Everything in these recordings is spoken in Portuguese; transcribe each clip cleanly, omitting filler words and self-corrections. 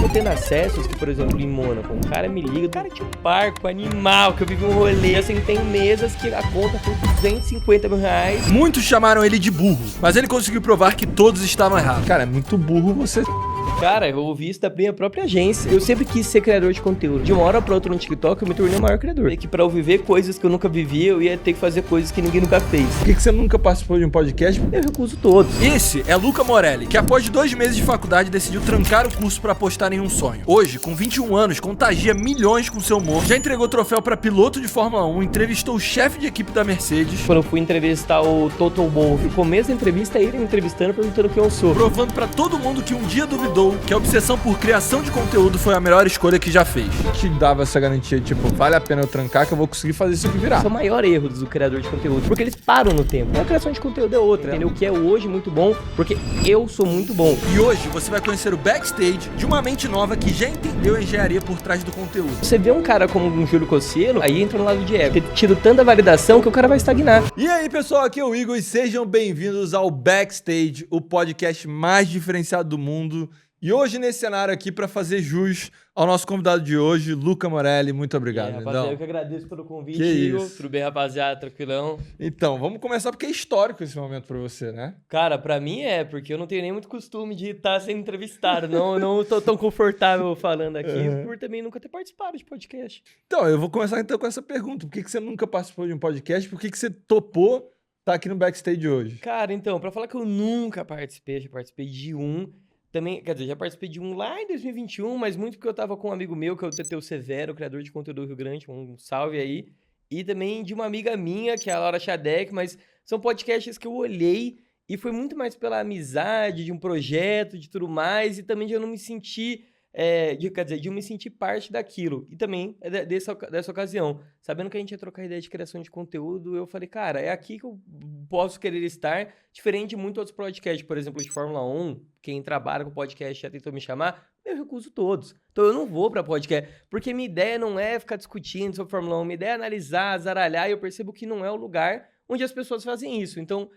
mesmo tendo acessos, que por exemplo em Mônaco, um cara me liga, o cara tinha um barco animal, que eu vivi um rolê, assim, tem mesas que a conta foi 250 mil reais. Muitos chamaram ele de burro, mas ele conseguiu provar que todos estavam errados. Cara, é muito burro você... Cara, eu ouvi isso da minha própria agência. Eu sempre quis ser criador de conteúdo. De uma hora pra outra no TikTok, eu me tornei o maior criador. E que pra eu viver coisas que eu nunca vivi, eu ia ter que fazer coisas que ninguém nunca fez. Por que você nunca participou de um podcast? Eu recuso todos. Esse é Luca Morelli, que após 2 meses de faculdade decidiu trancar o curso pra apostar em um sonho. Hoje, com 21 anos, contagia milhões com seu humor, já entregou troféu pra piloto de Fórmula 1, entrevistou o chefe de equipe da Mercedes. Quando eu fui entrevistar o Toto Wolff, no começo da entrevista, ele me entrevistando, perguntando quem eu sou. Provando pra todo mundo que um dia duvidou que a obsessão por criação de conteúdo foi a melhor escolha que já fez. O que te dava essa garantia, tipo, vale a pena eu trancar que eu vou conseguir fazer isso aqui virar? Esse é o maior erro do criador de conteúdo, porque eles param no tempo. A criação de conteúdo é outra, entendeu? O que é hoje muito bom, porque eu sou muito bom. E hoje você vai conhecer o backstage de uma mente nova que já entendeu a engenharia por trás do conteúdo. Você vê um cara como um Júlio Cossielo, aí entra no lado de ego. Ter tido tanta validação que o cara vai estagnar. E aí, pessoal, aqui é o Igor e sejam bem-vindos ao Backstage, o podcast mais diferenciado do mundo. E hoje, nesse cenário aqui, para fazer jus ao nosso convidado de hoje, Luca Morelli. Muito obrigado, rapaziada, eu que agradeço pelo convite, que Igor. isso. Tudo bem, rapaziada? Tranquilão? Então, vamos começar porque é histórico esse momento para você, né? Cara, pra mim porque eu não tenho nem muito costume de estar sendo entrevistado. não tô tão confortável falando aqui, por também nunca ter participado de podcast. Então, eu vou começar então com essa pergunta. Por que você nunca participou de um podcast? Por que você topou estar aqui no Backstage hoje? Cara, então, pra falar que eu nunca participei, já participei de um. Também, quer dizer, já participei de um lá em 2021, mas muito porque eu tava com um amigo meu, que é o Teteu Severo, criador de conteúdo do Rio Grande, um salve aí. E também de uma amiga minha, que é a Laura Xadec, mas são podcasts que eu olhei e foi muito mais pela amizade, de um projeto, de tudo mais, e também de eu não me sentir, de eu me sentir parte daquilo. E também dessa ocasião, sabendo que a gente ia trocar ideia de criação de conteúdo, eu falei, cara, é aqui que eu posso querer estar, diferente de muitos outros podcasts, por exemplo, de Fórmula 1, quem trabalha com podcast já tentou me chamar, eu recuso todos. Então eu não vou pra podcast, porque minha ideia não é ficar discutindo sobre Fórmula 1, minha ideia é analisar, zaralhar, e eu percebo que não é o lugar onde as pessoas fazem isso. Então,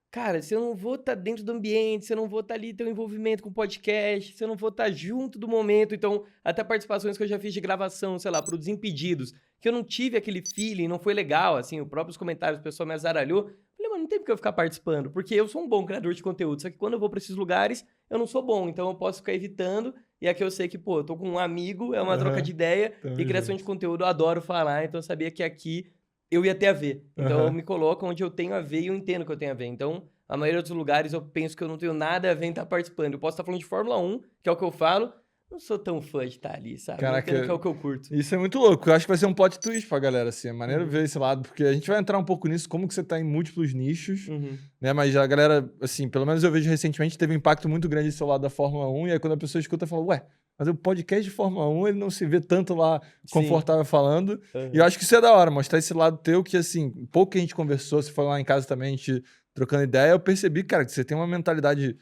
cara, se eu não vou estar dentro do ambiente, se eu não vou estar ali ter um envolvimento com o podcast, se eu não vou estar junto do momento, então, até participações que eu já fiz de gravação, sei lá, pro Desimpedidos, que eu não tive aquele feeling, não foi legal, assim, os próprios comentários, o pessoal me azaralhou, falei, mano, não tem porque eu ficar participando, porque eu sou um bom criador de conteúdo, só que quando eu vou pra esses lugares, eu não sou bom, então eu posso ficar evitando, e aqui eu sei que, pô, eu tô com um amigo, é uma troca de ideia, e criação de conteúdo eu adoro falar, então eu sabia que aqui eu ia ter a ver. Então eu me coloco onde eu tenho a ver e eu entendo que eu tenho a ver. Então, a maioria dos lugares eu penso que eu não tenho nada a ver em estar participando. Eu posso estar falando de Fórmula 1, que é o que eu falo, não sou tão fã de estar ali, sabe? Caraca, não entendo que é o que eu curto. Isso é muito louco. Eu acho que vai ser um plot twist pra galera, assim. É maneiro ver esse lado, porque a gente vai entrar um pouco nisso, como que você tá em múltiplos nichos, né? Mas a galera, assim, pelo menos eu vejo recentemente, teve um impacto muito grande esse seu lado da Fórmula 1, e aí quando a pessoa escuta, fala, ué, mas o podcast de Fórmula 1, ele não se vê tanto lá confortável falando. E eu acho que isso é da hora, mostrar esse lado teu que, assim, pouco que a gente conversou, se foi lá em casa também, a gente trocando ideia, eu percebi, cara, que você tem uma mentalidade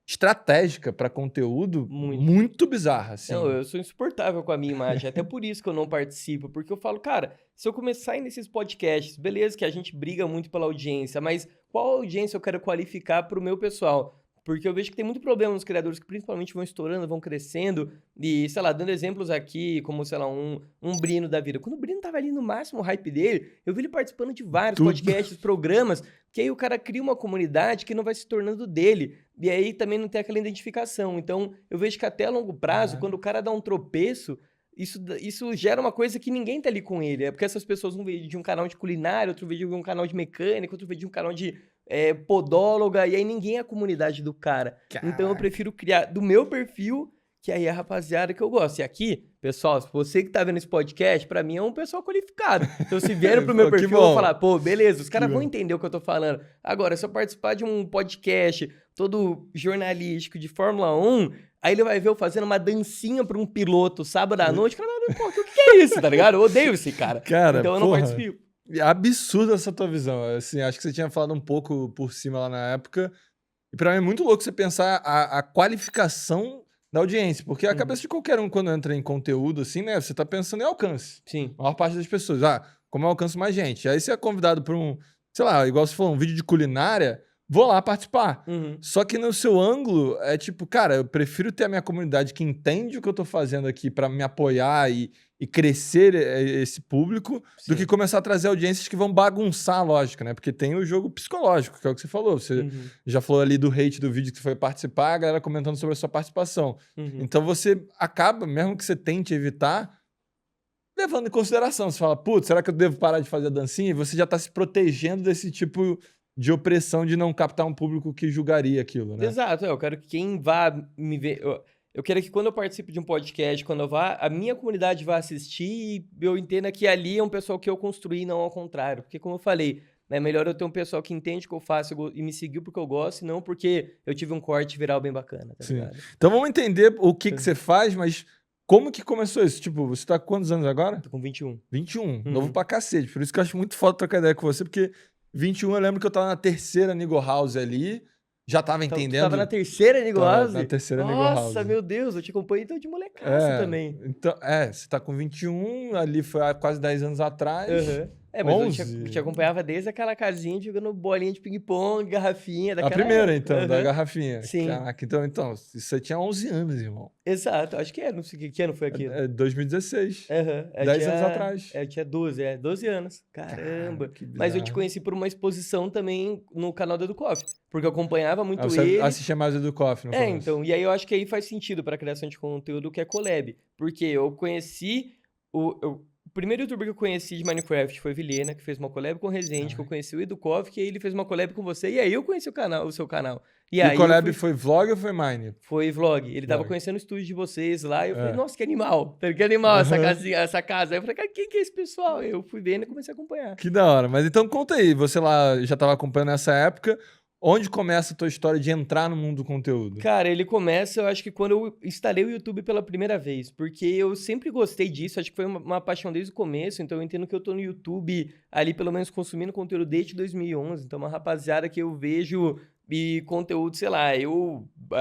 estratégica para conteúdo muito bizarra, assim. Não, eu sou insuportável com a minha imagem, até por isso que eu não participo, porque eu falo, cara, se eu começar a ir nesses podcasts, beleza que a gente briga muito pela audiência, mas qual audiência eu quero qualificar pro meu pessoal? Porque eu vejo que tem muito problema nos criadores que principalmente vão estourando, vão crescendo. E, sei lá, dando exemplos aqui, como, sei lá, um Brino da vida. Quando o Brino tava ali no máximo o hype dele, eu vi ele participando de vários podcasts, programas, que aí o cara cria uma comunidade que não vai se tornando dele. E aí também não tem aquela identificação. Então, eu vejo que até a longo prazo, quando o cara dá um tropeço, isso gera uma coisa que ninguém tá ali com ele. É porque essas pessoas, um vídeo de um canal de culinária, outro vídeo de um canal de mecânica, outro vídeo de um canal de podóloga, e aí ninguém é a comunidade do cara. Caraca. Então eu prefiro criar do meu perfil, que aí é a rapaziada que eu gosto. E aqui, pessoal, se você que tá vendo esse podcast, pra mim é um pessoal qualificado. Então se vieram pro meu perfil, eu vou falar, pô, beleza, os caras vão entender o que eu tô falando. Agora, se eu participar de um podcast todo jornalístico de Fórmula 1, aí ele vai ver eu fazendo uma dancinha pra um piloto sábado à noite, o cara vai ver, pô, o que é isso, tá ligado? Eu odeio esse cara. Então eu não participo. É absurda essa tua visão. Assim, acho que você tinha falado um pouco por cima lá na época. E pra mim é muito louco você pensar a qualificação da audiência. Porque a cabeça de qualquer um, quando entra em conteúdo, assim, né? Você tá pensando em alcance. Sim. A maior parte das pessoas. Como eu alcanço mais gente? Aí você é convidado pra um, sei lá, igual você falou, um vídeo de culinária. vou lá participar. Uhum. Só que no seu ângulo, é tipo, cara, eu prefiro ter a minha comunidade que entende o que eu tô fazendo aqui pra me apoiar e crescer esse público, do que Sim. começar a trazer audiências que vão bagunçar a lógica, né? Porque tem o jogo psicológico, que é o que você falou. Você Uhum. já falou ali do hate do vídeo que você foi participar, a galera comentando sobre a sua participação. Uhum. Então você acaba, mesmo que você tente evitar, levando em consideração. Você fala, putz, será que eu devo parar de fazer a dancinha? E você já tá se protegendo desse tipo de opressão de não captar um público que julgaria aquilo, né? Exato, eu quero que quem vá me ver. Eu quero que quando eu participo de um podcast, quando eu vá, a minha comunidade vá assistir e eu entenda que ali é um pessoal que eu construí, não ao contrário. Porque, como eu falei, é melhor eu ter um pessoal que entende o que eu faço e me seguiu porque eu gosto, e não porque eu tive um corte viral bem bacana, tá Sim. ligado? Então vamos entender o que você faz, mas como que começou isso? Tipo, você tá com quantos anos agora? Tô com 21. 21. Novo pra cacete. Por isso que eu acho muito foda trocar ideia com você, porque 21 eu lembro que eu tava na terceira Nigo House ali, já tava Então, tu entendendo. tava na terceira Nigo House? Na terceira Nigo House. Nossa, meu Deus, eu te acompanho então de molecaça também. Então, você tá com 21, ali foi há quase 10 anos atrás. Uhum. Mas 11. eu te acompanhava desde aquela casinha jogando bolinha de ping-pong, garrafinha, daquela A primeira, época. então, da Uhum. garrafinha. Sim. Caraca, então, você tinha 11 anos, irmão. Exato, acho que é, não sei que ano foi aquilo. 2016. Uhum. 10 anos atrás. Eu tinha 12 anos. Caramba. Que Mas eu te bizarro. conheci por uma exposição também no canal do Educoff, porque eu acompanhava muito Você ele. assistia mais o do Coffee no começo. Então, e aí eu acho que aí faz sentido pra criação de conteúdo que é collab, porque eu conheci o primeiro youtuber que eu conheci de Minecraft foi Vilhena, que fez uma collab com o Rezende, que eu conheci o Educoff, que aí ele fez uma collab com você, e aí eu conheci o seu canal. E aí o collab foi vlog ou foi Mine? Foi vlog. Ele tava Vlog. conhecendo o estúdio de vocês lá, e eu falei, nossa, que animal. Que animal essa casinha, essa casa. Aí eu falei, cara, quem que é esse pessoal? Eu fui vendo e comecei a acompanhar. Que da hora. Mas então conta aí, você lá já tava acompanhando nessa época, onde começa a tua história de entrar no mundo do conteúdo? Cara, ele começa, eu acho que quando eu instalei o YouTube pela primeira vez, porque eu sempre gostei disso, acho que foi uma paixão desde o começo, então eu entendo que eu tô no YouTube ali, pelo menos, consumindo conteúdo desde 2011, então uma rapaziada que eu vejo e conteúdo, sei lá,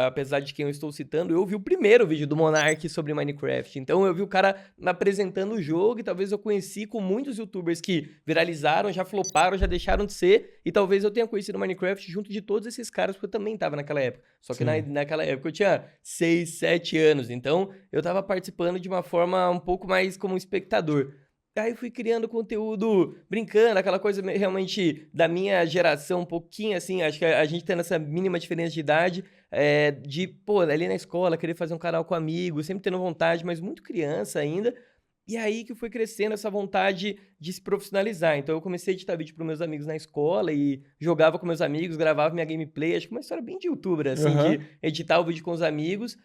apesar de quem eu estou citando, eu vi o primeiro vídeo do Monark sobre Minecraft, então eu vi o cara apresentando o jogo e talvez eu conheci com muitos youtubers que viralizaram, já floparam, já deixaram de ser, e talvez eu tenha conhecido Minecraft junto de todos esses caras, porque eu também tava naquela época, só que naquela época eu tinha 6, 7 anos, então eu tava participando de uma forma um pouco mais como espectador. Aí eu fui criando conteúdo, brincando, aquela coisa realmente da minha geração, um pouquinho assim, acho que a gente tem essa mínima diferença de idade, ali na escola, querer fazer um canal com amigos, sempre tendo vontade, mas muito criança ainda. E aí que foi crescendo essa vontade de se profissionalizar. Então eu comecei a editar vídeo para meus amigos na escola e jogava com meus amigos, gravava minha gameplay, acho que uma história bem de youtuber, assim, de editar o vídeo com os amigos.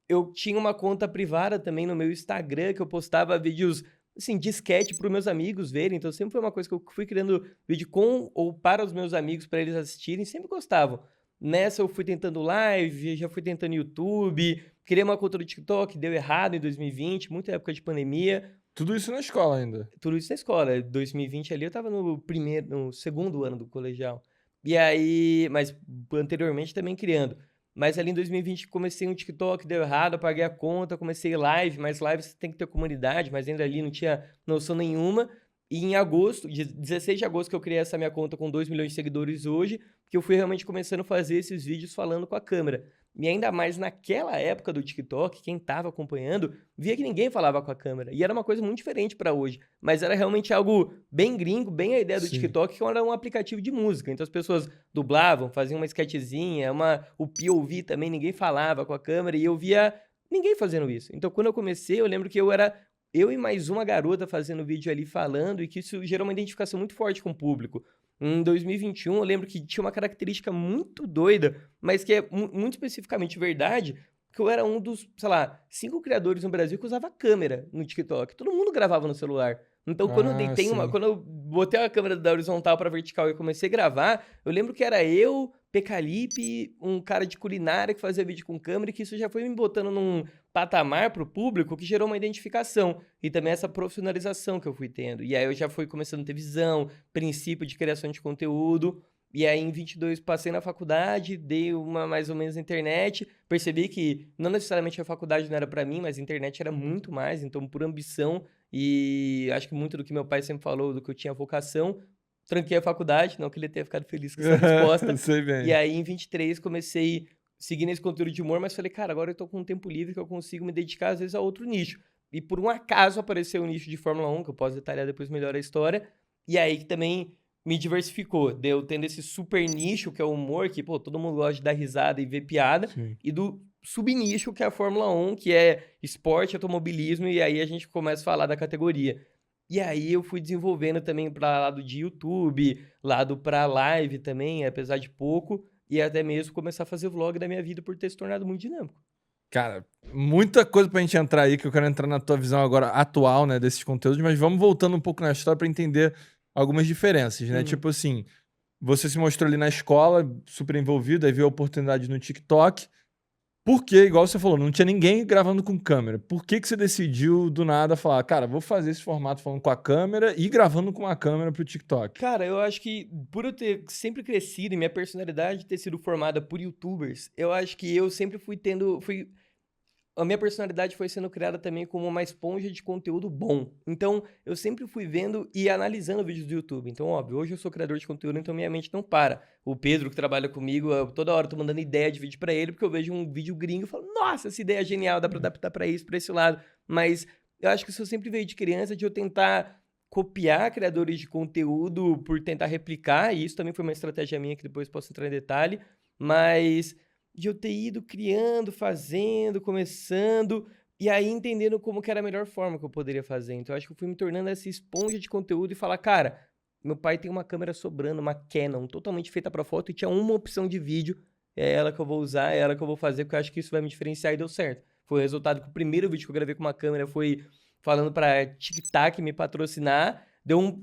Eu tinha uma conta privada também no meu Instagram, que eu postava vídeos assim, de sketch para os meus amigos verem, então sempre foi uma coisa que eu fui criando vídeo com ou para os meus amigos, para eles assistirem, sempre gostavam. Nessa eu fui tentando live, já fui tentando YouTube, criei uma conta do TikTok, deu errado em 2020, muita época de pandemia. Tudo isso na escola ainda? Tudo isso na escola, 2020 ali eu tava no segundo ano do colegial. E aí, mas anteriormente também criando. Mas ali em 2020 comecei um TikTok, deu errado, apaguei a conta, comecei live, mas live você tem que ter comunidade, mas ainda ali não tinha noção nenhuma. E em agosto, 16 de agosto que eu criei essa minha conta com 2 milhões de seguidores hoje, que eu fui realmente começando a fazer esses vídeos falando com a câmera. E ainda mais naquela época do TikTok, quem tava acompanhando, via que ninguém falava com a câmera. E era uma coisa muito diferente pra hoje. Mas era realmente algo bem gringo, bem a ideia do TikTok, que era um aplicativo de música. Então as pessoas dublavam, faziam uma sketchzinha, o POV também, ninguém falava com a câmera. E eu via ninguém fazendo isso. Então quando eu comecei, eu lembro que eu e mais uma garota fazendo vídeo ali falando, e que isso gerou uma identificação muito forte com o público. Em 2021, eu lembro que tinha uma característica muito doida, mas que é muito especificamente verdade, que eu era um dos, sei lá, 5 criadores no Brasil que usava câmera no TikTok. Todo mundo gravava no celular. Então, quando eu botei a câmera da horizontal para vertical e comecei a gravar, eu lembro que era eu, Pecalipe, um cara de culinária que fazia vídeo com câmera, e que isso já foi me botando num patamar pro público que gerou uma identificação e também essa profissionalização que eu fui tendo. E aí eu já fui começando a ter visão, princípio de criação de conteúdo. E aí, em 22, passei na faculdade, dei uma mais ou menos na internet, percebi que não necessariamente a faculdade não era para mim, mas a internet era muito mais, então por ambição e acho que muito do que meu pai sempre falou, do que eu tinha vocação, tranquei a faculdade, não que ele tenha ficado feliz com essa resposta. Sei bem. E aí, em 23, comecei seguindo esse conteúdo de humor, mas falei, cara, agora eu tô com um tempo livre que eu consigo me dedicar, às vezes, a outro nicho. E por um acaso apareceu o nicho de Fórmula 1, que eu posso detalhar depois melhor a história, e aí que também me diversificou. Deu tendo esse super nicho, que é o humor, que, pô, todo mundo gosta de dar risada e ver piada, Sim. e do subnicho, que é a Fórmula 1, que é esporte, automobilismo, e aí a gente começa a falar da categoria. E aí eu fui desenvolvendo também para lado de YouTube, lado para live também, apesar de pouco, e até mesmo começar a fazer vlog da minha vida por ter se tornado muito dinâmico. Cara, muita coisa pra gente entrar aí, que eu quero entrar na tua visão agora atual, né, desses conteúdos, mas vamos voltando um pouco na história pra entender algumas diferenças, né? Uhum. Tipo assim, você se mostrou ali na escola, super envolvido, aí viu a oportunidade no TikTok. Por que, igual você falou, não tinha ninguém gravando com câmera? Por que você decidiu do nada falar, cara, vou fazer esse formato falando com a câmera e gravando com a câmera pro TikTok? Cara, eu acho que por eu ter sempre crescido e minha personalidade ter sido formada por YouTubers, eu acho que eu sempre a minha personalidade foi sendo criada também como uma esponja de conteúdo bom. Então, eu sempre fui vendo e analisando vídeos do YouTube. Então, óbvio, hoje eu sou criador de conteúdo, então minha mente não para. O Pedro, que trabalha comigo, toda hora eu tô mandando ideia de vídeo pra ele, porque eu vejo um vídeo gringo e falo, nossa, essa ideia é genial, dá pra adaptar pra isso, pra esse lado. Mas eu acho que isso sempre veio de criança, de eu tentar copiar criadores de conteúdo por tentar replicar, e isso também foi uma estratégia minha, que depois posso entrar em detalhe, mas de eu ter ido criando, fazendo, começando, e aí entendendo como que era a melhor forma que eu poderia fazer. Então, eu acho que eu fui me tornando essa esponja de conteúdo e falar, cara, meu pai tem uma câmera sobrando, uma Canon, totalmente feita para foto, e tinha uma opção de vídeo, é ela que eu vou usar, é ela que eu vou fazer, porque eu acho que isso vai me diferenciar, e deu certo. Foi o resultado que o primeiro vídeo que eu gravei com uma câmera foi falando pra TikTok me patrocinar,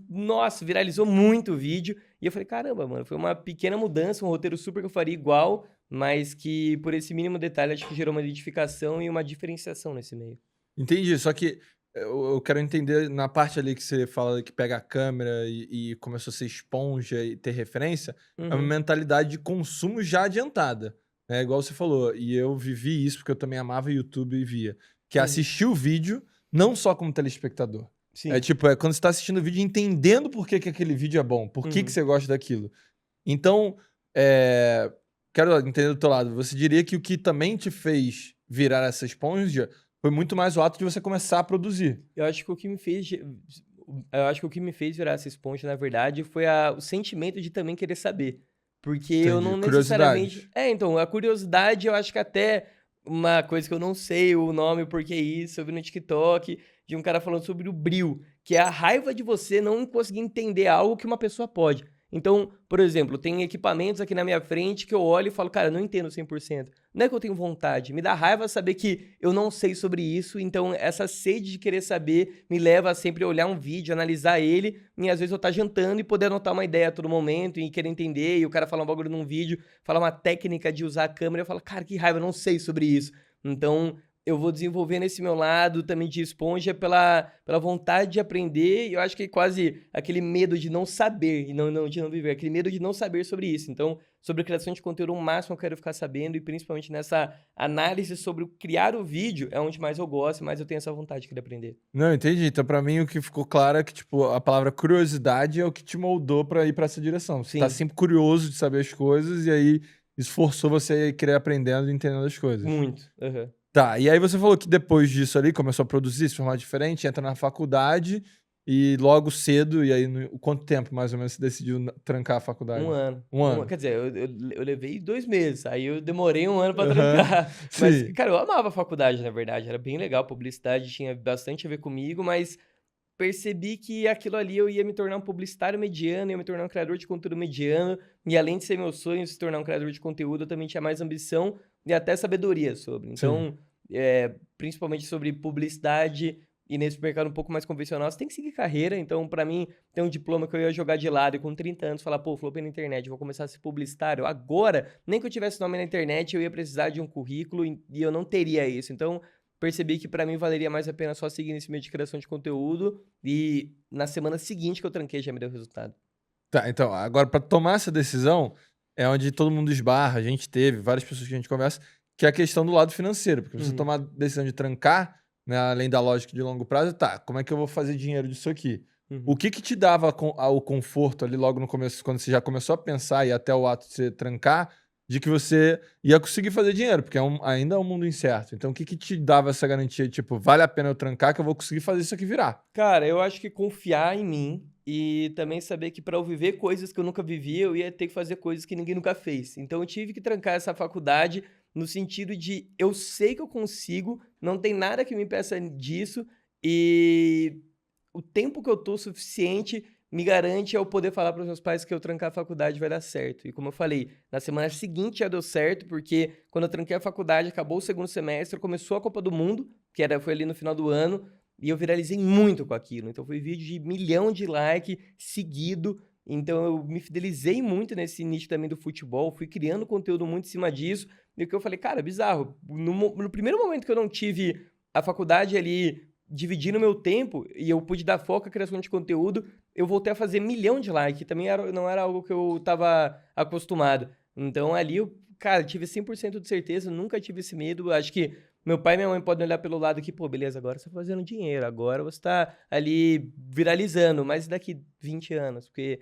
nossa, viralizou muito o vídeo, e eu falei, caramba, mano, foi uma pequena mudança, um roteiro super que eu faria igual, mas que por esse mínimo detalhe acho que gerou uma identificação e uma diferenciação nesse meio. Entendi, só que eu quero entender na parte ali que você fala que pega a câmera e começou a ser esponja e ter referência, é uma Uhum, mentalidade de consumo já adiantada, né? Igual você falou, e eu vivi isso porque eu também amava YouTube e via, que é uhum. assistir o vídeo não só como telespectador. É Sim. tipo, é quando você tá assistindo o vídeo entendendo por que que aquele vídeo é bom, por que Uhum. você gosta daquilo. Então, é, quero entender do teu lado, você diria que o que também te fez virar essa esponja foi muito mais o ato de você começar a produzir. Eu acho que o que me fez virar essa esponja, na verdade, foi o sentimento de também querer saber. Porque eu Entendi. não necessariamente. Curiosidade. Então, a curiosidade, eu acho que até uma coisa que eu não sei o nome, o porquê isso, eu vi no TikTok de um cara falando sobre o bril, que é a raiva de você não conseguir entender algo que uma pessoa pode. Então, por exemplo, tem equipamentos aqui na minha frente que eu olho e falo, cara, não entendo 100%. Não é que eu tenho vontade, me dá raiva saber que eu não sei sobre isso, então essa sede de querer saber me leva a sempre olhar um vídeo, analisar ele, e às vezes eu tá jantando e poder anotar uma ideia a todo momento e querer entender, e o cara fala um bagulho num vídeo, fala uma técnica de usar a câmera, eu falo, cara, que raiva, eu não sei sobre isso. Então, eu vou desenvolvendo esse meu lado também de esponja pela vontade de aprender, e eu acho que é quase aquele medo de não saber, e de não viver, aquele medo de não saber sobre isso. Então, sobre a criação de conteúdo, o máximo eu quero ficar sabendo, e principalmente nessa análise sobre criar o vídeo, é onde mais eu gosto, mais eu tenho essa vontade de querer aprender. Não, entendi. Então, pra mim, o que ficou claro é que, tipo, a palavra curiosidade é o que te moldou pra ir pra essa direção. Você tá Sim, sempre curioso de saber as coisas e aí esforçou você a querer aprendendo e entendendo as coisas. muito. Aham. Tá, e aí você falou que depois disso ali começou a produzir, se formar diferente, entra na faculdade e logo cedo, e aí quanto tempo mais ou menos você decidiu trancar a Um faculdade? ano. Um ano. Quer dizer, eu levei 2 meses, aí eu demorei um ano pra Aham. trancar. Mas, Sim, cara, eu amava a faculdade, na verdade, era bem legal, publicidade tinha bastante a ver comigo, mas percebi que aquilo ali eu ia me tornar um publicitário mediano, ia me tornar um criador de conteúdo mediano, e além de ser meu sonho se tornar um criador de conteúdo, eu também tinha mais ambição e até sabedoria sobre. sim. Então, principalmente sobre publicidade e nesse mercado um pouco mais convencional, você tem que seguir carreira. Então, pra mim, ter um diploma que eu ia jogar de lado e com 30 anos falar, pô, flopei na internet, vou começar a ser publicitário. Agora, nem que eu tivesse nome na internet, eu ia precisar de um currículo e eu não teria isso. Então, percebi que pra mim valeria mais a pena só seguir nesse meio de criação de conteúdo, e na semana seguinte que eu tranquei já me deu resultado. Tá, então, agora pra tomar essa decisão é onde todo mundo esbarra, a gente teve, várias pessoas que a gente conversa, que é a questão do lado financeiro, porque você Uhum. tomar a decisão de trancar, né, além da lógica de longo prazo, tá, como é que eu vou fazer dinheiro disso aqui? O que te dava o conforto ali logo no começo, quando você já começou a pensar e até o ato de você trancar, de que você ia conseguir fazer dinheiro? Porque ainda é um mundo incerto. Então, o que te dava essa garantia, tipo, vale a pena eu trancar que eu vou conseguir fazer isso aqui virar? Cara, eu acho que confiar em mim e também saber que para eu viver coisas que eu nunca vivi, eu ia ter que fazer coisas que ninguém nunca fez. Então eu tive que trancar essa faculdade no sentido de eu sei que eu consigo, não tem nada que me impeça disso e o tempo que eu tô suficiente me garante eu poder falar para os meus pais que eu trancar a faculdade vai dar certo. E como eu falei, na semana seguinte já deu certo, porque quando eu tranquei a faculdade, acabou o segundo semestre, começou a Copa do Mundo, foi ali no final do ano, e eu viralizei muito com aquilo. Então foi vídeo de 1 milhão de like seguido. Então eu me fidelizei muito nesse nicho também do futebol, fui criando conteúdo muito em cima disso. E o que eu falei, cara, bizarro. No primeiro momento que eu não tive a faculdade ali dividindo o meu tempo e eu pude dar foco à criação de conteúdo, eu voltei a fazer 1 milhão de likes. Também não era algo que eu tava acostumado. Então ali eu, cara, tive 100% de certeza, nunca tive esse medo. Acho que meu pai e minha mãe podem olhar pelo lado que, pô, beleza, agora você tá fazendo dinheiro, agora você tá ali viralizando, mas daqui 20 anos, porque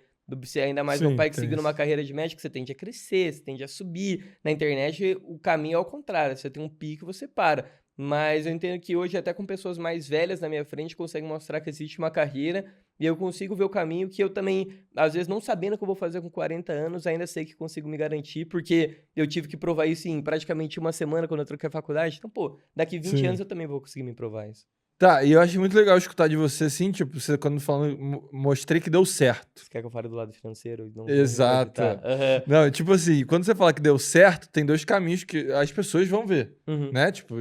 ainda mais meu Sim, pai que tem seguiu numa isso. carreira de médico, você tende a crescer, você tende a subir. Na internet, o caminho é ao contrário, você tem um pico, você para. Mas eu entendo que hoje, até com pessoas mais velhas na minha frente, conseguem mostrar que existe uma carreira e eu consigo ver o caminho que eu também, às vezes, não sabendo o que eu vou fazer com 40 anos, ainda sei que consigo me garantir, porque eu tive que provar isso em praticamente uma semana quando eu troquei a faculdade. Então, pô, daqui 20 anos Sim. eu também vou conseguir me provar isso. Tá, e eu acho muito legal escutar de você, assim, tipo, você quando falando, mostrei que deu certo. Você quer que eu fale do lado financeiro? Não vou editar. Exato. Aham. Não, tipo assim, quando você fala que deu certo, tem dois caminhos que as pessoas vão ver, Uhum. né? Tipo,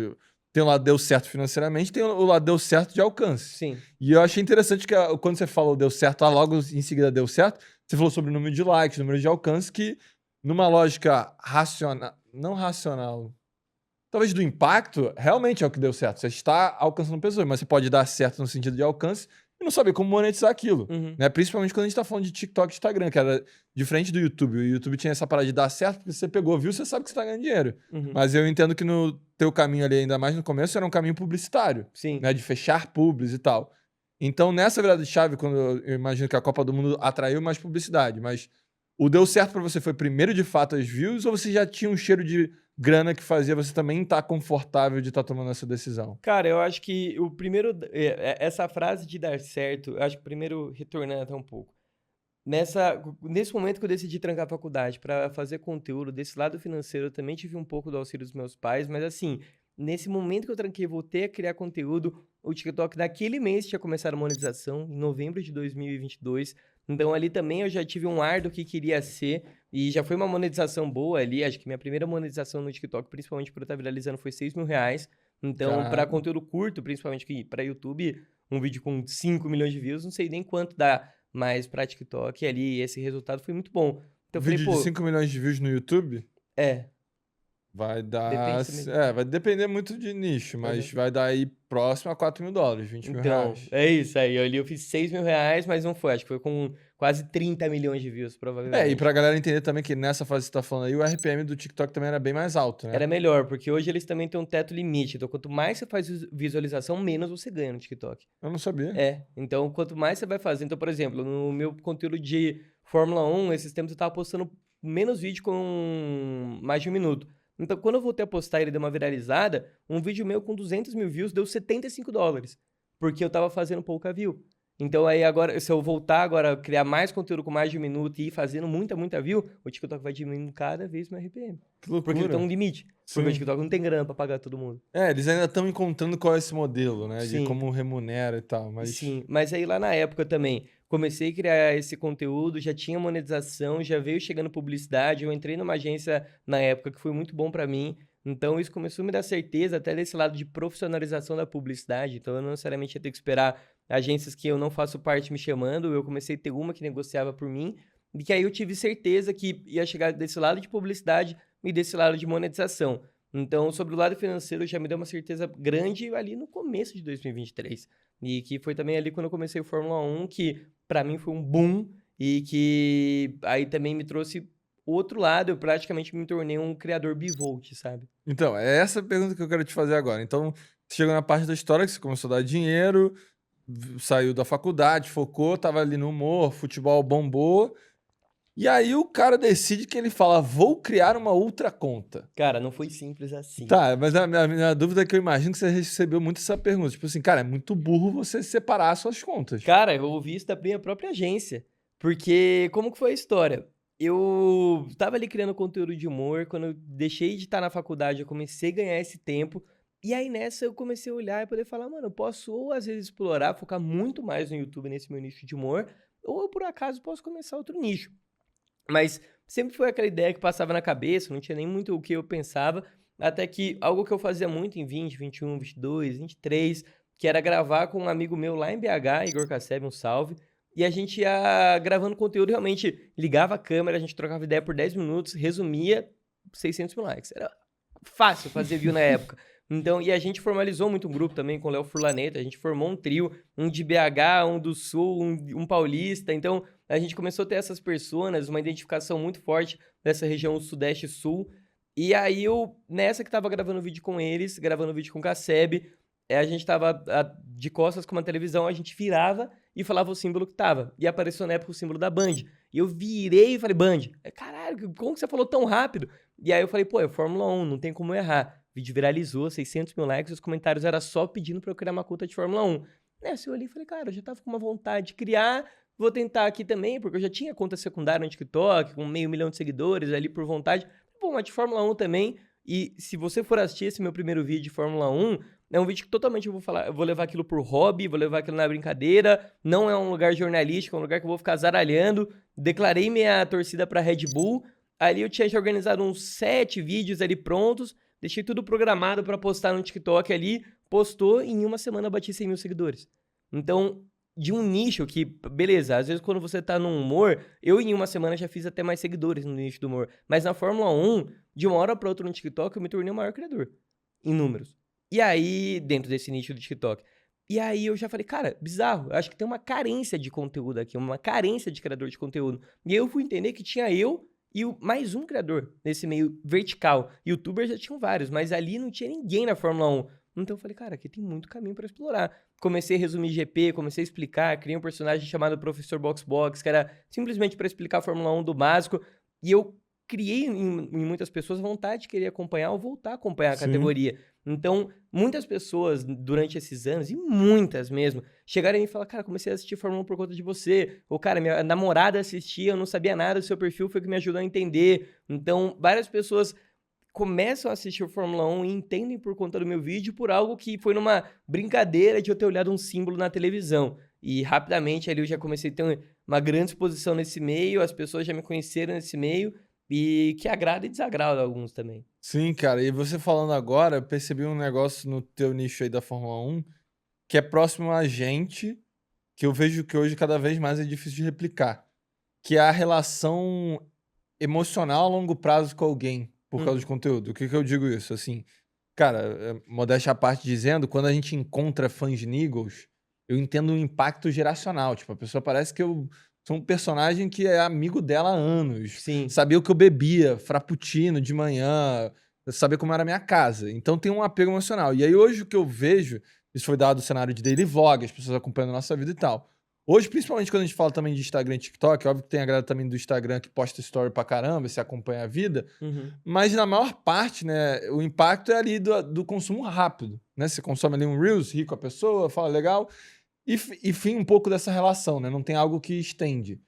tem o lado deu certo financeiramente, tem o lado deu certo de alcance. Sim. E eu achei interessante que quando você falou deu certo, logo em seguida deu certo, você falou sobre o número de likes, número de alcance, que numa lógica racional, não racional, talvez do impacto, realmente é o que deu certo. Você está alcançando pessoas, mas você pode dar certo no sentido de alcance e não saber como monetizar aquilo, Uhum. né? Principalmente quando a gente tá falando de TikTok e Instagram, que era diferente do YouTube. O YouTube tinha essa parada de dar certo porque você pegou, viu, você sabe que você tá ganhando dinheiro. Uhum. Mas eu entendo que no teu caminho ali, ainda mais no começo, era um caminho publicitário, Sim. né? De fechar publis e tal. Então, nessa virada de chave, quando eu imagino que a Copa do Mundo atraiu mais publicidade, mas o deu certo pra você foi primeiro de fato as views ou você já tinha um cheiro de grana que fazia você também estar confortável de estar tomando essa decisão? Cara, eu acho que o primeiro. Essa frase de dar certo, eu acho que primeiro retornando até um pouco. Nesse momento que eu decidi trancar a faculdade para fazer conteúdo, desse lado financeiro, eu também tive um pouco do auxílio dos meus pais, mas assim, nesse momento que eu tranquei, voltei a criar conteúdo, o TikTok daquele mês tinha começado a monetização, em novembro de 2022. Então ali também eu já tive um ar do que queria ser, e já foi uma monetização boa ali. Acho que minha primeira monetização no TikTok, principalmente por eu estar viralizando, foi R$ 6.000. Então, para Caraca. conteúdo curto, principalmente para YouTube, um vídeo com 5 milhões de views, não sei nem quanto dá. Mas pra TikTok ali, esse resultado foi muito bom. Então eu falei, Vídeo de pô, 5 milhões de views no YouTube é, vai dar. depende também. Vai depender muito de nicho, mas Aham. vai dar aí próximo a $4.000, 20 mil Então, reais. é isso aí. Eu fiz R$ 6.000, mas não foi. Acho que foi com quase 30 milhões de views, E provavelmente. pra galera entender também que nessa fase que você tá falando aí, o RPM do TikTok também era bem mais alto, né? Era melhor, porque hoje eles também têm um teto limite. Então, quanto mais você faz visualização, menos você ganha no TikTok. Eu não sabia. Então, quanto mais você vai fazer. Então, por exemplo, no meu conteúdo de Fórmula 1, esses tempos eu tava postando menos vídeo com mais de 1 minuto. Então, quando eu voltei a postar e ele deu uma viralizada, um vídeo meu com 200 mil views deu $75. Porque eu tava fazendo pouca view. Então, aí agora, se eu voltar agora a criar mais conteúdo com mais de 1 minuto e ir fazendo muita view, o TikTok vai diminuindo cada vez meu RPM. Que Porque ele tem um loucura. limite. Porque o Sim. TikTok não tem grana pra pagar todo mundo. Eles ainda estão encontrando qual é esse modelo, né? De Sim. como remunera e tal, mas... Sim, mas aí lá na época também, comecei a criar esse conteúdo, já tinha monetização, já veio chegando publicidade, eu entrei numa agência na época que foi muito bom pra mim, então isso começou a me dar certeza até desse lado de profissionalização da publicidade, então eu não necessariamente ia ter que esperar agências que eu não faço parte me chamando, eu comecei a ter uma que negociava por mim, e que aí eu tive certeza que ia chegar desse lado de publicidade e desse lado de monetização. Então, sobre o lado financeiro, já me deu uma certeza grande ali no começo de 2023. E que foi também ali quando eu comecei o Fórmula 1, que pra mim foi um boom e que aí também me trouxe o outro lado, eu praticamente me tornei um criador bivolt, sabe? Então, é essa a pergunta que eu quero te fazer agora. Então, você chegou na parte da história que você começou a dar dinheiro, saiu da faculdade, focou, tava ali no humor, futebol bombou. E aí o cara decide que ele fala, vou criar uma outra conta. Cara, não foi simples assim. Tá, mas a minha dúvida é que eu imagino que você recebeu muito essa pergunta. Tipo assim, cara, é muito burro você separar as suas contas. Cara, eu ouvi isso da minha própria agência. Porque, como que foi a história? Eu tava ali criando conteúdo de humor, quando eu deixei de estar na faculdade, eu comecei a ganhar esse tempo. E aí nessa eu comecei a olhar e poder falar, mano, eu posso ou às vezes explorar, focar muito mais no YouTube nesse meu nicho de humor, ou eu por acaso posso começar outro nicho. Mas sempre foi aquela ideia que passava na cabeça, não tinha nem muito o que eu pensava, até que algo que eu fazia muito em 20, 21, 22, 23, que era gravar com um amigo meu lá em BH, Igor Casseb, um salve, e a gente ia gravando conteúdo, realmente ligava a câmera, a gente trocava ideia por 10 minutos, resumia 600 mil likes. Era fácil fazer view na época. Então, e a gente formalizou muito um grupo também com o Léo Furlaneta, a gente formou um trio, um de BH, um do Sul, um paulista, então a gente começou a ter essas personas, uma identificação muito forte dessa região Sudeste e Sul, e aí eu, nessa que tava gravando vídeo com eles, gravando vídeo com o Casseb, a gente tava de costas com uma televisão, a gente virava e falava o símbolo que tava, e apareceu na época o símbolo da Band, e eu virei e falei, Band, caralho, como que você falou tão rápido? E aí eu falei, pô, é Fórmula 1, não tem como eu errar. O vídeo viralizou, 600 mil likes, os comentários eram só pedindo pra eu criar uma conta de Fórmula 1. Nessa eu olhei e falei, cara, eu já tava com uma vontade de criar, vou tentar aqui também, porque eu já tinha conta secundária no TikTok, com 500 mil de seguidores ali por vontade. Pô, mas de Fórmula 1 também. E se você for assistir esse meu primeiro vídeo de Fórmula 1, é um vídeo que totalmente eu vou levar aquilo por hobby, vou levar aquilo na brincadeira, não é um lugar jornalístico, é um lugar que eu vou ficar zaralhando. Declarei minha torcida pra Red Bull. Ali eu tinha organizado uns 7 vídeos ali prontos, deixei tudo programado pra postar no TikTok ali, postou e em uma semana eu bati 100 mil seguidores. Então, de um nicho que, beleza, às vezes quando você tá no humor, eu em uma semana já fiz até mais seguidores no nicho do humor, mas na Fórmula 1, de uma hora pra outra no TikTok, eu me tornei o maior criador, em números. E aí, dentro desse nicho do TikTok. E aí eu já falei, cara, bizarro, eu acho que tem uma carência de conteúdo aqui, uma carência de criador de conteúdo. E aí eu fui entender que tinha eu e mais um criador nesse meio vertical. Youtubers já tinham vários, mas ali não tinha ninguém na Fórmula 1. Então eu falei, cara, aqui tem muito caminho pra explorar. Comecei a resumir GP, comecei a explicar, criei um personagem chamado Professor Box Box, que era simplesmente pra explicar a Fórmula 1 do básico. E eu criei em muitas pessoas vontade de querer acompanhar ou voltar a acompanhar a categoria. Então, muitas pessoas durante esses anos, e muitas mesmo, chegaram e falaram, cara, comecei a assistir Fórmula 1 por conta de você. Ou, cara, minha namorada assistia, eu não sabia nada do seu perfil, foi o que me ajudou a entender. Então, várias pessoas começam a assistir o Fórmula 1 e entendem por conta do meu vídeo por algo que foi numa brincadeira de eu ter olhado um símbolo na televisão. E rapidamente ali eu já comecei a ter uma grande exposição nesse meio, as pessoas já me conheceram nesse meio, e que agrada e desagrada alguns também. Sim, cara. E você falando agora, eu percebi um negócio no teu nicho aí da Fórmula 1 que é próximo a gente, que eu vejo que hoje cada vez mais é difícil de replicar, que é a relação emocional a longo prazo com alguém por causa de conteúdo. O que eu digo isso? Assim, cara, modéstia à parte dizendo, quando a gente encontra fãs de Neagles, eu entendo o impacto geracional. Tipo, a pessoa parece que eu sou um personagem que é amigo dela há anos. Sim. Sabia o que eu bebia, frappuccino de manhã, saber como era a minha casa. Então tem um apego emocional. E aí hoje o que eu vejo, isso foi dado no cenário de daily vlog, as pessoas acompanhando a nossa vida e tal. Hoje, principalmente quando a gente fala também de Instagram e TikTok, óbvio que tem a galera também do Instagram que posta story pra caramba, se acompanha a vida, mas na maior parte, né, o impacto é ali do consumo rápido, né? Você consome ali um Reels, rico a pessoa, fala legal, e fim um pouco dessa relação, né? Não tem algo que estende.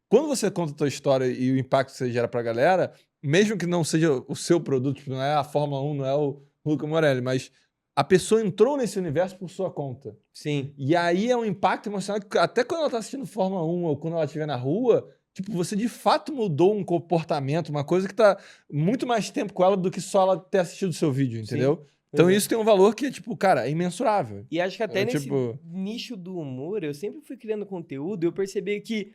Quando você conta a tua história e o impacto que você gera pra galera, mesmo que não seja o seu produto, tipo, não é a Fórmula 1, não é o Luca Morelli, mas a pessoa entrou nesse universo por sua conta. Sim. E aí é um impacto emocional que até quando ela tá assistindo Fórmula 1 ou quando ela estiver na rua, tipo, você de fato mudou um comportamento, uma coisa que tá muito mais tempo com ela do que só ela ter assistido o seu vídeo, entendeu? Sim. Então isso tem um valor que, tipo, cara, é imensurável. E acho que até nesse nicho do humor, eu sempre fui criando conteúdo e eu percebi que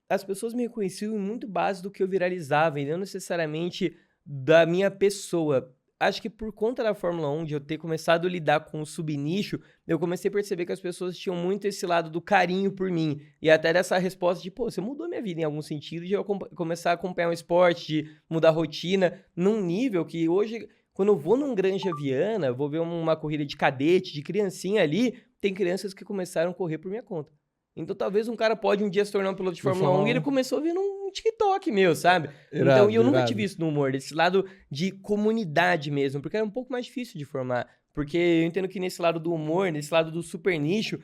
as pessoas me reconheciam em muito base do que eu viralizava, e não necessariamente da minha pessoa. Acho que por conta da Fórmula 1, de eu ter começado a lidar com o subnicho, eu comecei a perceber que as pessoas tinham muito esse lado do carinho por mim. E até dessa resposta de, pô, você mudou minha vida em algum sentido, de eu começar a acompanhar um esporte, de mudar a rotina, num nível que hoje, quando eu vou num Granja Viana, vou ver uma corrida de cadete, de criancinha ali, tem crianças que começaram a correr por minha conta. Então, talvez um cara pode um dia se tornar um piloto de Fórmula 1 e ele começou vendo um TikTok meu, sabe? Então, e eu nunca tive isso no humor, desse lado de comunidade mesmo, porque era um pouco mais difícil de formar. Porque eu entendo que nesse lado do humor, nesse lado do super nicho,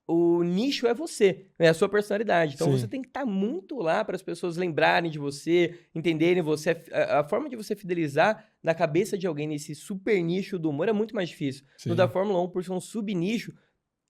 o nicho é você, é a sua personalidade. Então, você tem que estar muito lá para as pessoas lembrarem de você, entenderem você. A forma de você fidelizar na cabeça de alguém nesse super nicho do humor é muito mais difícil. No da Fórmula 1, por ser um sub-nicho,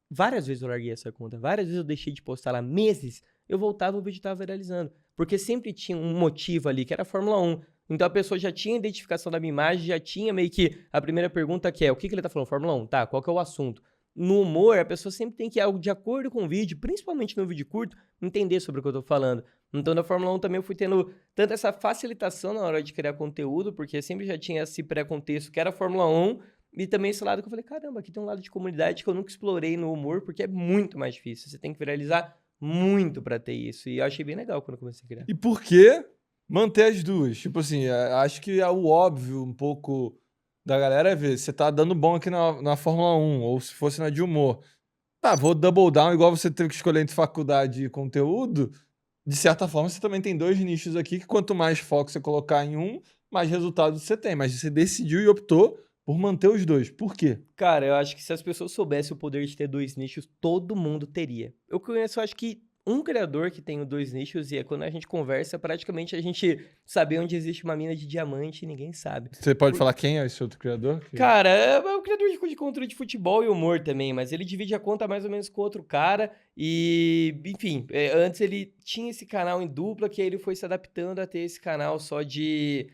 várias vezes eu larguei essa conta, várias vezes eu deixei de postar lá meses, eu voltava e o vídeo estava viralizando. Porque sempre tinha um motivo ali, que era a Fórmula 1. Então a pessoa já tinha identificação da minha imagem, já tinha meio que a primeira pergunta que é, o que ele tá falando? Fórmula 1, tá, qual que é o assunto? No humor, a pessoa sempre tem que ir algo de acordo com o vídeo, principalmente no vídeo curto, entender sobre o que eu tô falando. Então na Fórmula 1 também eu fui tendo tanto essa facilitação na hora de criar conteúdo, porque sempre já tinha esse pré-contexto que era a Fórmula 1, e também esse lado que eu falei, caramba, aqui tem um lado de comunidade que eu nunca explorei no humor, porque é muito mais difícil. Você tem que viralizar muito pra ter isso. E eu achei bem legal quando eu comecei a criar. E por que manter as duas? Tipo assim, acho que é o óbvio um pouco da galera é ver. Você tá dando bom aqui na Fórmula 1, ou se fosse na de humor. Tá, vou double down, igual você teve que escolher entre faculdade e conteúdo. De certa forma, você também tem dois nichos aqui, que quanto mais foco você colocar em um, mais resultado você tem. Mas você decidiu e optou por manter os dois. Por quê? Cara, eu acho que se as pessoas soubessem o poder de ter dois nichos, todo mundo teria. Eu conheço, acho que um criador que tem dois nichos, e é quando a gente conversa, praticamente a gente sabe onde existe uma mina de diamante e ninguém sabe. Você pode falar quem é esse outro criador? Cara, é o criador de conteúdo de futebol e humor também, mas ele divide a conta mais ou menos com outro cara e, enfim, antes ele tinha esse canal em dupla, que aí ele foi se adaptando a ter esse canal só de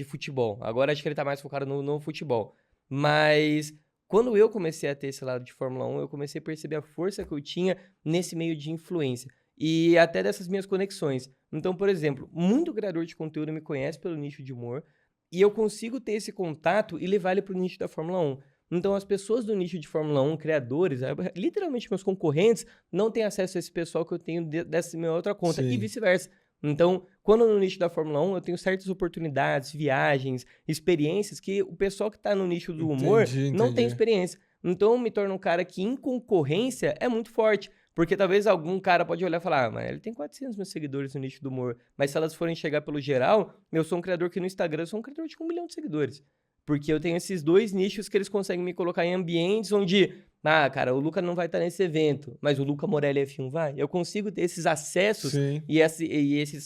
futebol. Agora acho que ele tá mais focado no futebol. Mas quando eu comecei a ter esse lado de Fórmula 1, eu comecei a perceber a força que eu tinha nesse meio de influência. E até dessas minhas conexões. Então, por exemplo, muito criador de conteúdo me conhece pelo nicho de humor, e eu consigo ter esse contato e levar ele pro nicho da Fórmula 1. Então, as pessoas do nicho de Fórmula 1, criadores, literalmente meus concorrentes, não têm acesso a esse pessoal que eu tenho dessa minha outra conta, e vice-versa. Então, quando no nicho da Fórmula 1, eu tenho certas oportunidades, viagens, experiências que o pessoal que tá no nicho do humor não tem experiência. Então, me torna um cara que, em concorrência, é muito forte. Porque talvez algum cara pode olhar e falar, mas ele tem 400 mil seguidores no nicho do humor. Mas se elas forem chegar pelo geral, eu sou um criador que no Instagram eu sou um criador de 1 milhão de seguidores. Porque eu tenho esses dois nichos que eles conseguem me colocar em ambientes onde, cara, o Luca não vai estar nesse evento, mas o Luca Morelli F1 vai. Eu consigo ter esses acessos e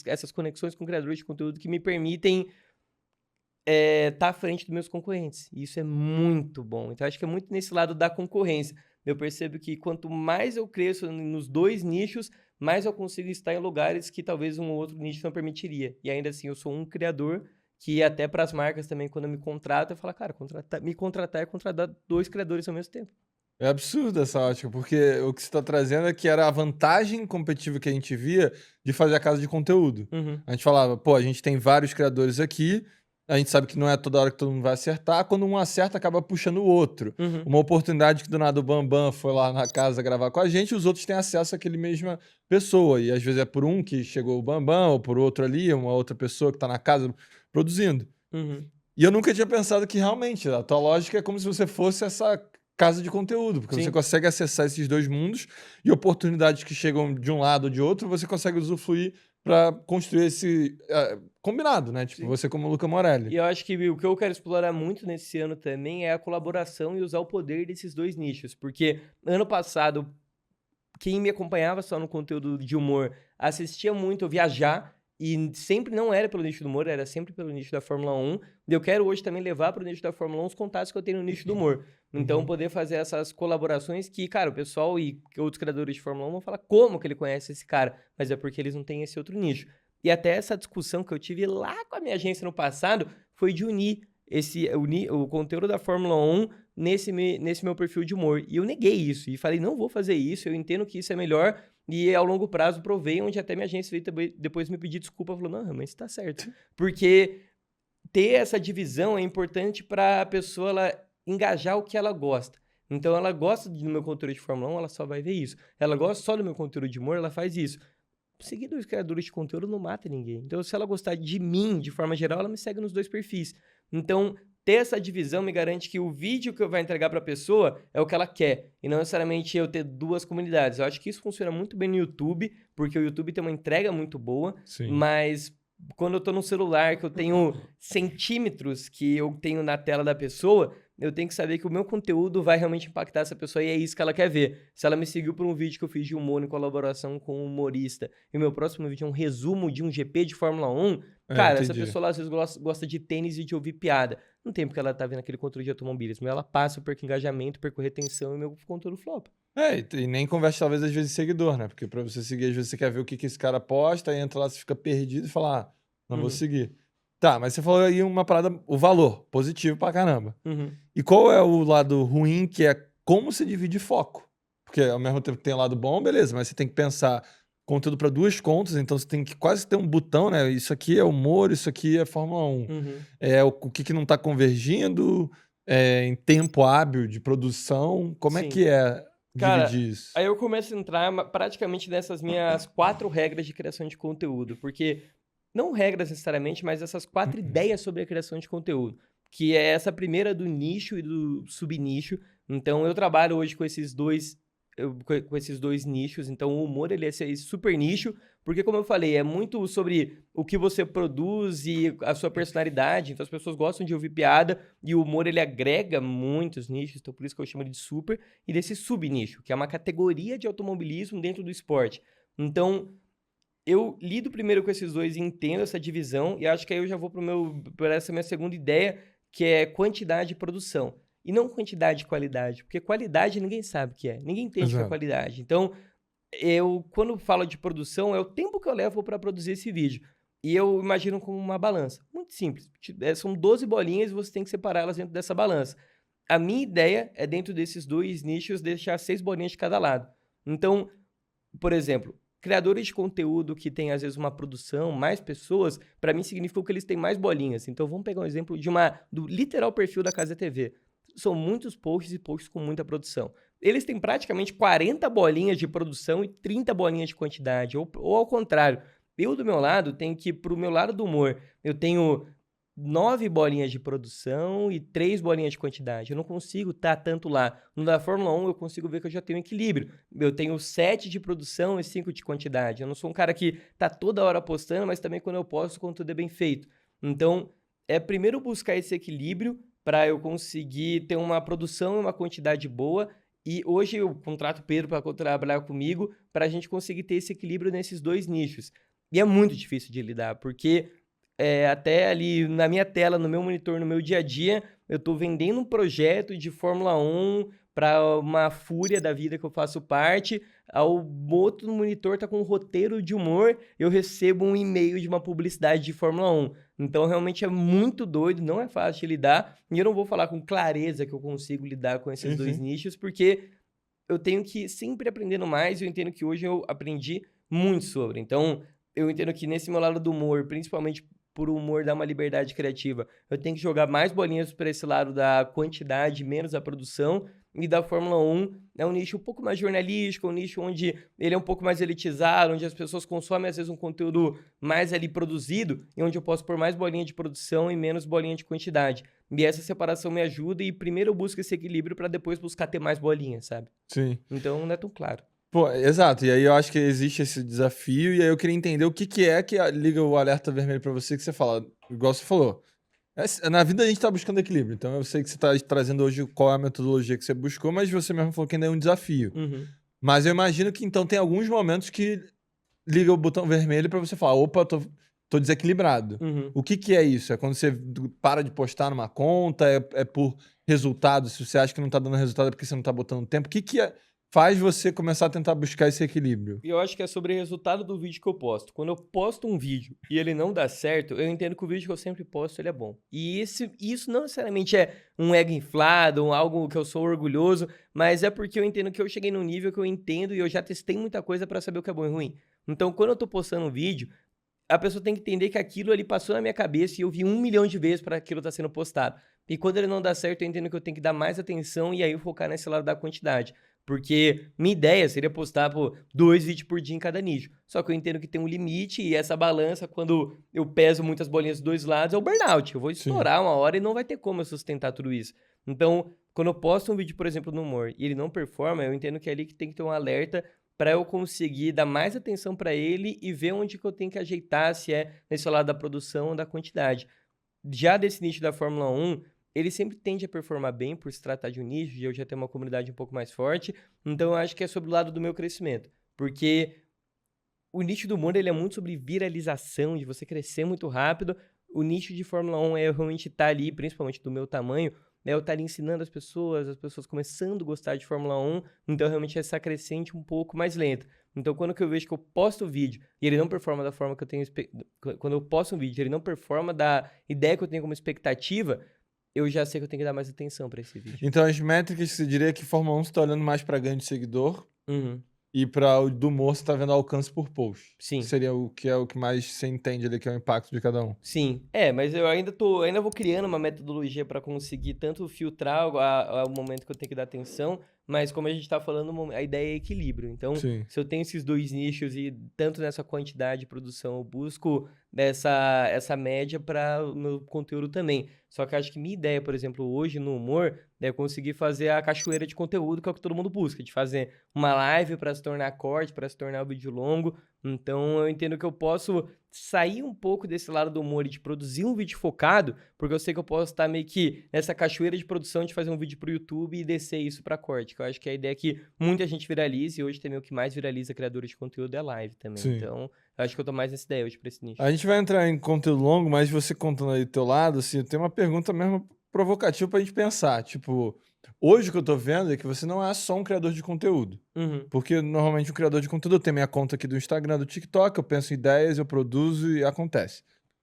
essas conexões com criadores de conteúdo que me permitem tá à frente dos meus concorrentes. E isso é muito bom. Então, acho que é muito nesse lado da concorrência. Eu percebo que quanto mais eu cresço nos dois nichos, mais eu consigo estar em lugares que talvez um outro nicho não permitiria. E ainda assim, eu sou um criador que até para as marcas também, quando me contratam, eu falo, cara, me contratar é contratar dois criadores ao mesmo tempo. É absurdo essa ótica, porque o que você está trazendo é que era a vantagem competitiva que a gente via de fazer a casa de conteúdo. A gente falava, pô, a gente tem vários criadores aqui, a gente sabe que não é toda hora que todo mundo vai acertar, quando um acerta, acaba puxando o outro. Uma oportunidade que do nada o Bambam foi lá na casa gravar com a gente, os outros têm acesso àquele mesma pessoa. E às vezes é por um que chegou o Bambam, ou por outro ali, uma outra pessoa que está na casa produzindo. E eu nunca tinha pensado que realmente a tua lógica é como se você fosse essa casa de conteúdo, porque você consegue acessar esses dois mundos e oportunidades que chegam de um lado ou de outro, você consegue usufruir para construir esse combinado, né? Tipo, você como Luca Morelli. E eu acho que o que eu quero explorar muito nesse ano também é a colaboração e usar o poder desses dois nichos, porque ano passado, quem me acompanhava só no conteúdo de humor assistia muito eu viajar, e sempre não era pelo nicho do humor, era sempre pelo nicho da Fórmula 1. E eu quero hoje também levar para o nicho da Fórmula 1 os contatos que eu tenho no nicho do humor. Então, poder fazer essas colaborações que, cara, o pessoal e outros criadores de Fórmula 1 vão falar como que ele conhece esse cara, mas é porque eles não têm esse outro nicho. E até essa discussão que eu tive lá com a minha agência no passado foi de unir o conteúdo da Fórmula 1 nesse meu perfil de humor. E eu neguei isso e falei, não vou fazer isso, eu entendo que isso é melhor. E ao longo prazo provei, onde até minha agência veio depois me pedir desculpa, falou, não, realmente tá certo. Porque ter essa divisão é importante para a pessoa ela engajar o que ela gosta. Então ela gosta do meu conteúdo de Fórmula 1, ela só vai ver isso. Ela gosta só do meu conteúdo de humor, ela faz isso. Seguir dois criadores de conteúdo não mata ninguém. Então se ela gostar de mim, de forma geral, ela me segue nos dois perfis. Então ter essa divisão me garante que o vídeo que eu vou entregar para a pessoa é o que ela quer, e não necessariamente eu ter duas comunidades. Eu acho que isso funciona muito bem no YouTube, porque o YouTube tem uma entrega muito boa, mas quando eu tô no celular, que eu tenho centímetros que eu tenho na tela da pessoa, eu tenho que saber que o meu conteúdo vai realmente impactar essa pessoa e é isso que ela quer ver. Se ela me seguiu por um vídeo que eu fiz de humor em colaboração com um humorista e o meu próximo vídeo é um resumo de um GP de Fórmula 1, cara, essa pessoa lá às vezes gosta de tênis e de ouvir piada. Não tem porque ela tá vendo aquele conteúdo de automobilismo. Ela passa, eu perco engajamento, perco retenção e meu conteúdo flop. E nem conversa talvez às vezes seguidor, né? Porque pra você seguir, às vezes você quer ver o que esse cara posta, aí entra lá, você fica perdido e fala, não vou seguir. Tá, mas você falou aí uma parada, o valor, positivo pra caramba. E qual é o lado ruim, que é como se divide foco? Porque ao mesmo tempo que tem o lado bom, beleza, mas você tem que pensar conteúdo para duas contas, então você tem que quase ter um botão, né? Isso aqui é humor, isso aqui é Fórmula 1. O que não tá convergindo, em tempo hábil de produção, como é que é dividir isso? Aí eu começo a entrar praticamente nessas minhas 4 regras de criação de conteúdo, porque não regras necessariamente, mas essas 4 ideias sobre a criação de conteúdo, que é essa primeira do nicho e do subnicho. Então eu trabalho hoje com esses dois nichos. Então o humor ele é esse super nicho, porque como eu falei, é muito sobre o que você produz e a sua personalidade. Então as pessoas gostam de ouvir piada e o humor ele agrega muitos nichos, então por isso que eu chamo ele de super, e desse subnicho, que é uma categoria de automobilismo dentro do esporte. Então eu lido primeiro com esses dois e entendo essa divisão, e acho que aí eu já vou para essa minha segunda ideia, que é quantidade e produção. E não quantidade e qualidade, porque qualidade ninguém sabe o que é, ninguém entende o que é qualidade. Então, quando falo de produção, é o tempo que eu levo para produzir esse vídeo. E eu imagino como uma balança. Muito simples. São 12 bolinhas e você tem que separá-las dentro dessa balança. A minha ideia é, dentro desses dois nichos, deixar 6 bolinhas de cada lado. Então, por exemplo, criadores de conteúdo que tem, às vezes, uma produção, mais pessoas, para mim significa que eles têm mais bolinhas. Então, vamos pegar um exemplo do literal perfil da Casa TV. São muitos posts e posts com muita produção. Eles têm praticamente 40 bolinhas de produção e 30 bolinhas de quantidade. Ou ao contrário, eu do meu lado tenho que ir pro meu lado do humor. Eu tenho 9 bolinhas de produção e 3 bolinhas de quantidade. Eu não consigo estar tanto lá. No da Fórmula 1 eu consigo ver que eu já tenho equilíbrio. Eu tenho 7 de produção e 5 de quantidade. Eu não sou um cara que tá toda hora postando, mas também quando eu posto, o conteúdo é bem feito. Então, é primeiro buscar esse equilíbrio para eu conseguir ter uma produção e uma quantidade boa. E hoje eu contrato o Pedro para trabalhar comigo para a gente conseguir ter esse equilíbrio nesses dois nichos. E é muito difícil de lidar, porque até ali na minha tela, no meu monitor, no meu dia a dia, eu estou vendendo um projeto de Fórmula 1 para uma fúria da vida que eu faço parte. Ao outro monitor tá com um roteiro de humor, eu recebo um e-mail de uma publicidade de Fórmula 1. Então, realmente é muito doido, não é fácil de lidar. E eu não vou falar com clareza que eu consigo lidar com esses dois nichos, porque eu tenho que sempre aprendendo mais, e eu entendo que hoje eu aprendi muito sobre. Então, eu entendo que nesse meu lado do humor, principalmente por o humor dar uma liberdade criativa, eu tenho que jogar mais bolinhas para esse lado da quantidade, menos a produção. E da Fórmula 1 é um nicho um pouco mais jornalístico, um nicho onde ele é um pouco mais elitizado, onde as pessoas consomem, às vezes, um conteúdo mais ali produzido, e onde eu posso pôr mais bolinha de produção e menos bolinha de quantidade. E essa separação me ajuda, e primeiro eu busco esse equilíbrio para depois buscar ter mais bolinha, sabe? Sim. Então não é tão claro. Pô, exato. E aí eu acho que existe esse desafio, e aí eu queria entender o que liga o alerta vermelho para você, que você fala, igual você falou. Na vida a gente tá buscando equilíbrio, então eu sei que você tá trazendo hoje qual é a metodologia que você buscou, mas você mesmo falou que ainda é um desafio. Mas eu imagino que então tem alguns momentos que liga o botão vermelho pra você falar, opa, tô desequilibrado. O que é isso? É quando você para de postar numa conta? É por resultado? Se você acha que não tá dando resultado é porque você não tá botando tempo? O que faz você começar a tentar buscar esse equilíbrio? E eu acho que é sobre o resultado do vídeo que eu posto. Quando eu posto um vídeo e ele não dá certo, eu entendo que o vídeo que eu sempre posto, ele é bom. E isso não necessariamente é um ego inflado, ou algo que eu sou orgulhoso, mas é porque eu entendo que eu cheguei num nível que eu entendo e eu já testei muita coisa pra saber o que é bom e ruim. Então, quando eu tô postando um vídeo, a pessoa tem que entender que aquilo ali passou na minha cabeça e eu vi 1 milhão de vezes para aquilo estar sendo postado. E quando ele não dá certo, eu entendo que eu tenho que dar mais atenção e aí focar nesse lado da quantidade. Porque minha ideia seria postar, pô, 2 vídeos por dia em cada nicho. Só que eu entendo que tem um limite e essa balança, quando eu peso muitas bolinhas dos dois lados, é o burnout. Eu vou estourar uma hora e não vai ter como eu sustentar tudo isso. Então, quando eu posto um vídeo, por exemplo, no humor, e ele não performa, eu entendo que é ali que tem que ter um alerta para eu conseguir dar mais atenção para ele e ver onde que eu tenho que ajeitar, se é nesse lado da produção ou da quantidade. Já desse nicho da Fórmula 1, ele sempre tende a performar bem por se tratar de um nicho, e eu já tenho uma comunidade um pouco mais forte, então eu acho que é sobre o lado do meu crescimento. Porque o nicho do humor, ele é muito sobre viralização, de você crescer muito rápido. O nicho de Fórmula 1 é eu realmente estar ali, principalmente do meu tamanho, né, eu estar ali ensinando as pessoas começando a gostar de Fórmula 1, então realmente essa crescente um pouco mais lenta. Então, quando que eu vejo que eu posto o vídeo e ele não performa da forma que eu tenho... Quando eu posto um vídeo e ele não performa da ideia que eu tenho como expectativa, eu já sei que eu tenho que dar mais atenção para esse vídeo. Então, as métricas, você diria que Fórmula 1 você tá olhando mais para ganho de seguidor e para o do humor você tá vendo alcance por post. Sim. Seria o que mais você entende ali que é o impacto de cada um. Sim. Mas eu ainda vou criando uma metodologia para conseguir tanto filtrar o momento que eu tenho que dar atenção, mas como a gente tá falando, a ideia é equilíbrio. Então, se eu tenho esses 2 nichos e tanto nessa quantidade de produção, eu busco essa média para o meu conteúdo também. Só que eu acho que minha ideia, por exemplo, hoje no humor, é conseguir fazer a cachoeira de conteúdo, que é o que todo mundo busca, de fazer uma live para se tornar corte, para se tornar um vídeo longo. Então, eu entendo que eu posso sair um pouco desse lado do humor e de produzir um vídeo focado, porque eu sei que eu posso estar meio que nessa cachoeira de produção de fazer um vídeo pro YouTube e descer isso pra corte, que eu acho que a ideia é que muita gente viralize, e hoje também o que mais viraliza criadores de conteúdo é live também. Sim. Então, eu acho que eu tô mais nessa ideia hoje pra esse nicho. A gente vai entrar em conteúdo longo, mas você contando aí do teu lado, assim, eu tenho uma pergunta mesmo provocativa pra gente pensar, tipo... Hoje o que eu tô vendo é que você não é só um criador de conteúdo. Porque normalmente um criador de conteúdo, eu tenho minha conta aqui do Instagram, do TikTok, eu penso em ideias, eu produzo e acontece.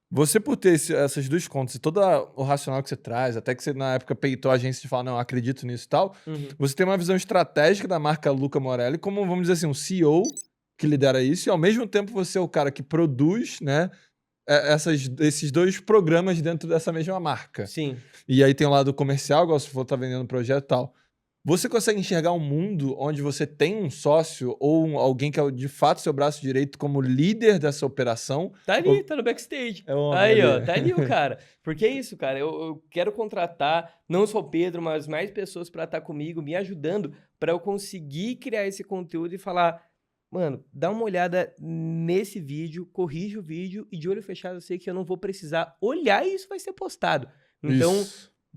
Você por ter essas 2 contas e todo o racional que você traz, até que você na época peitou a agência de falar, não, acredito nisso e tal, você tem uma visão estratégica da marca Luca Morelli como, vamos dizer assim, um CEO que lidera isso e ao mesmo tempo você é o cara que produz, né, esses 2 programas dentro dessa mesma marca. Sim. E aí tem o lado comercial, igual se for tá vendendo projeto e tal. Você consegue enxergar um mundo onde você tem um sócio ou alguém que é de fato seu braço direito como líder dessa operação? Tá ali, tá no backstage. Aí, ó, tá ali o cara. Porque é isso, cara. Eu quero contratar não só o Pedro, mas mais pessoas pra estar comigo, me ajudando, pra eu conseguir criar esse conteúdo e falar... Mano, dá uma olhada nesse vídeo, corrige o vídeo e de olho fechado eu sei que eu não vou precisar olhar e isso vai ser postado. Então,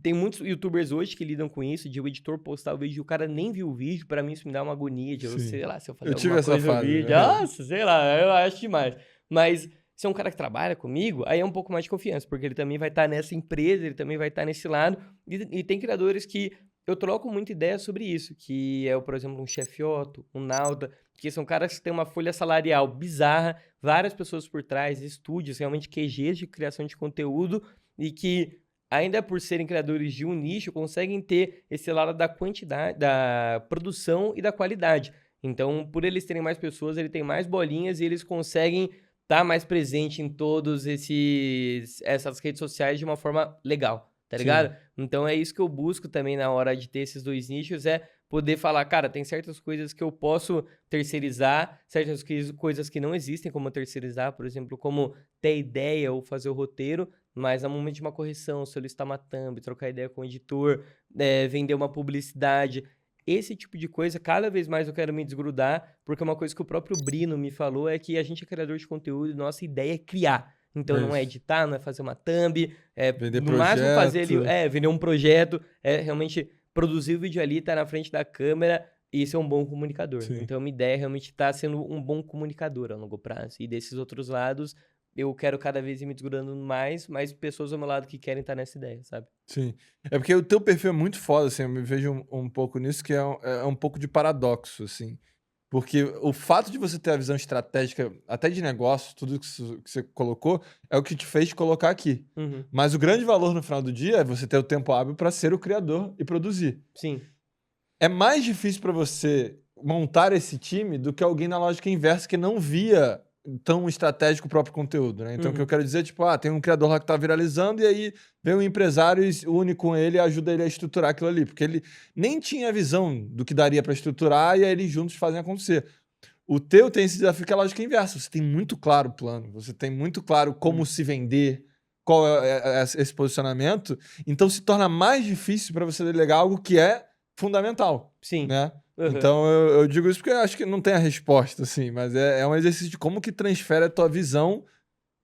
tem muitos youtubers hoje que lidam com isso, de o editor postar o vídeo e o cara nem viu o vídeo. Pra mim isso me dá uma agonia de eu, sei lá, se eu fazer alguma coisa no vídeo. Nossa, sei lá, eu acho demais. Mas se é um cara que trabalha comigo, aí é um pouco mais de confiança, porque ele também vai estar nessa empresa, ele também vai estar nesse lado. E tem criadores que eu troco muita ideia sobre isso, que é, por exemplo, um Chef Otto, um Nauta, que são caras que têm uma folha salarial bizarra, várias pessoas por trás, estúdios, realmente QGs de criação de conteúdo, e que, ainda por serem criadores de um nicho, conseguem ter esse lado da quantidade, da produção e da qualidade. Então, por eles terem mais pessoas, ele tem mais bolinhas e eles conseguem estar mais presente em todas essas redes sociais de uma forma legal. Tá ligado? Então é isso que eu busco também na hora de ter esses 2 nichos, é poder falar, cara, tem certas coisas que eu posso terceirizar, certas coisas que não existem como terceirizar, por exemplo, como ter ideia ou fazer o roteiro, mas no momento de uma correção, solicitar uma thumb, trocar ideia com o editor, vender uma publicidade, esse tipo de coisa, cada vez mais eu quero me desgrudar, porque uma coisa que o próprio Brino me falou é que a gente é criador de conteúdo e nossa ideia é criar. Então não é editar, não é fazer uma thumb, vender no máximo fazer ali, vender um projeto, realmente produzir o vídeo ali, tá na frente da câmera e ser um bom comunicador. Então minha ideia é realmente estar sendo um bom comunicador a longo prazo. E desses outros lados, eu quero cada vez ir me desgrudando mais pessoas ao meu lado que querem estar nessa ideia, sabe? Sim. É porque o teu perfil é muito foda, assim, eu me vejo um pouco nisso, que é um pouco de paradoxo, assim. Porque o fato de você ter a visão estratégica, até de negócio, tudo que você colocou, é o que te fez colocar aqui. Mas o grande valor no final do dia é você ter o tempo hábil para ser o criador e produzir. Sim. É mais difícil para você montar esse time do que alguém na lógica inversa que não via tão estratégico o próprio conteúdo, né? Então, o que eu quero dizer, tipo, tem um criador lá que tá viralizando e aí vem um empresário e une com ele e ajuda ele a estruturar aquilo ali, porque ele nem tinha a visão do que daria para estruturar e aí eles juntos fazem acontecer. O teu tem esse desafio que é a lógica inversa. Você tem muito claro o plano, você tem muito claro como se vender, qual é esse posicionamento, então se torna mais difícil para você delegar algo que é fundamental. Sim. Né? Então eu digo isso porque eu acho que não tem a resposta, assim, mas é um exercício de como que transfere a tua visão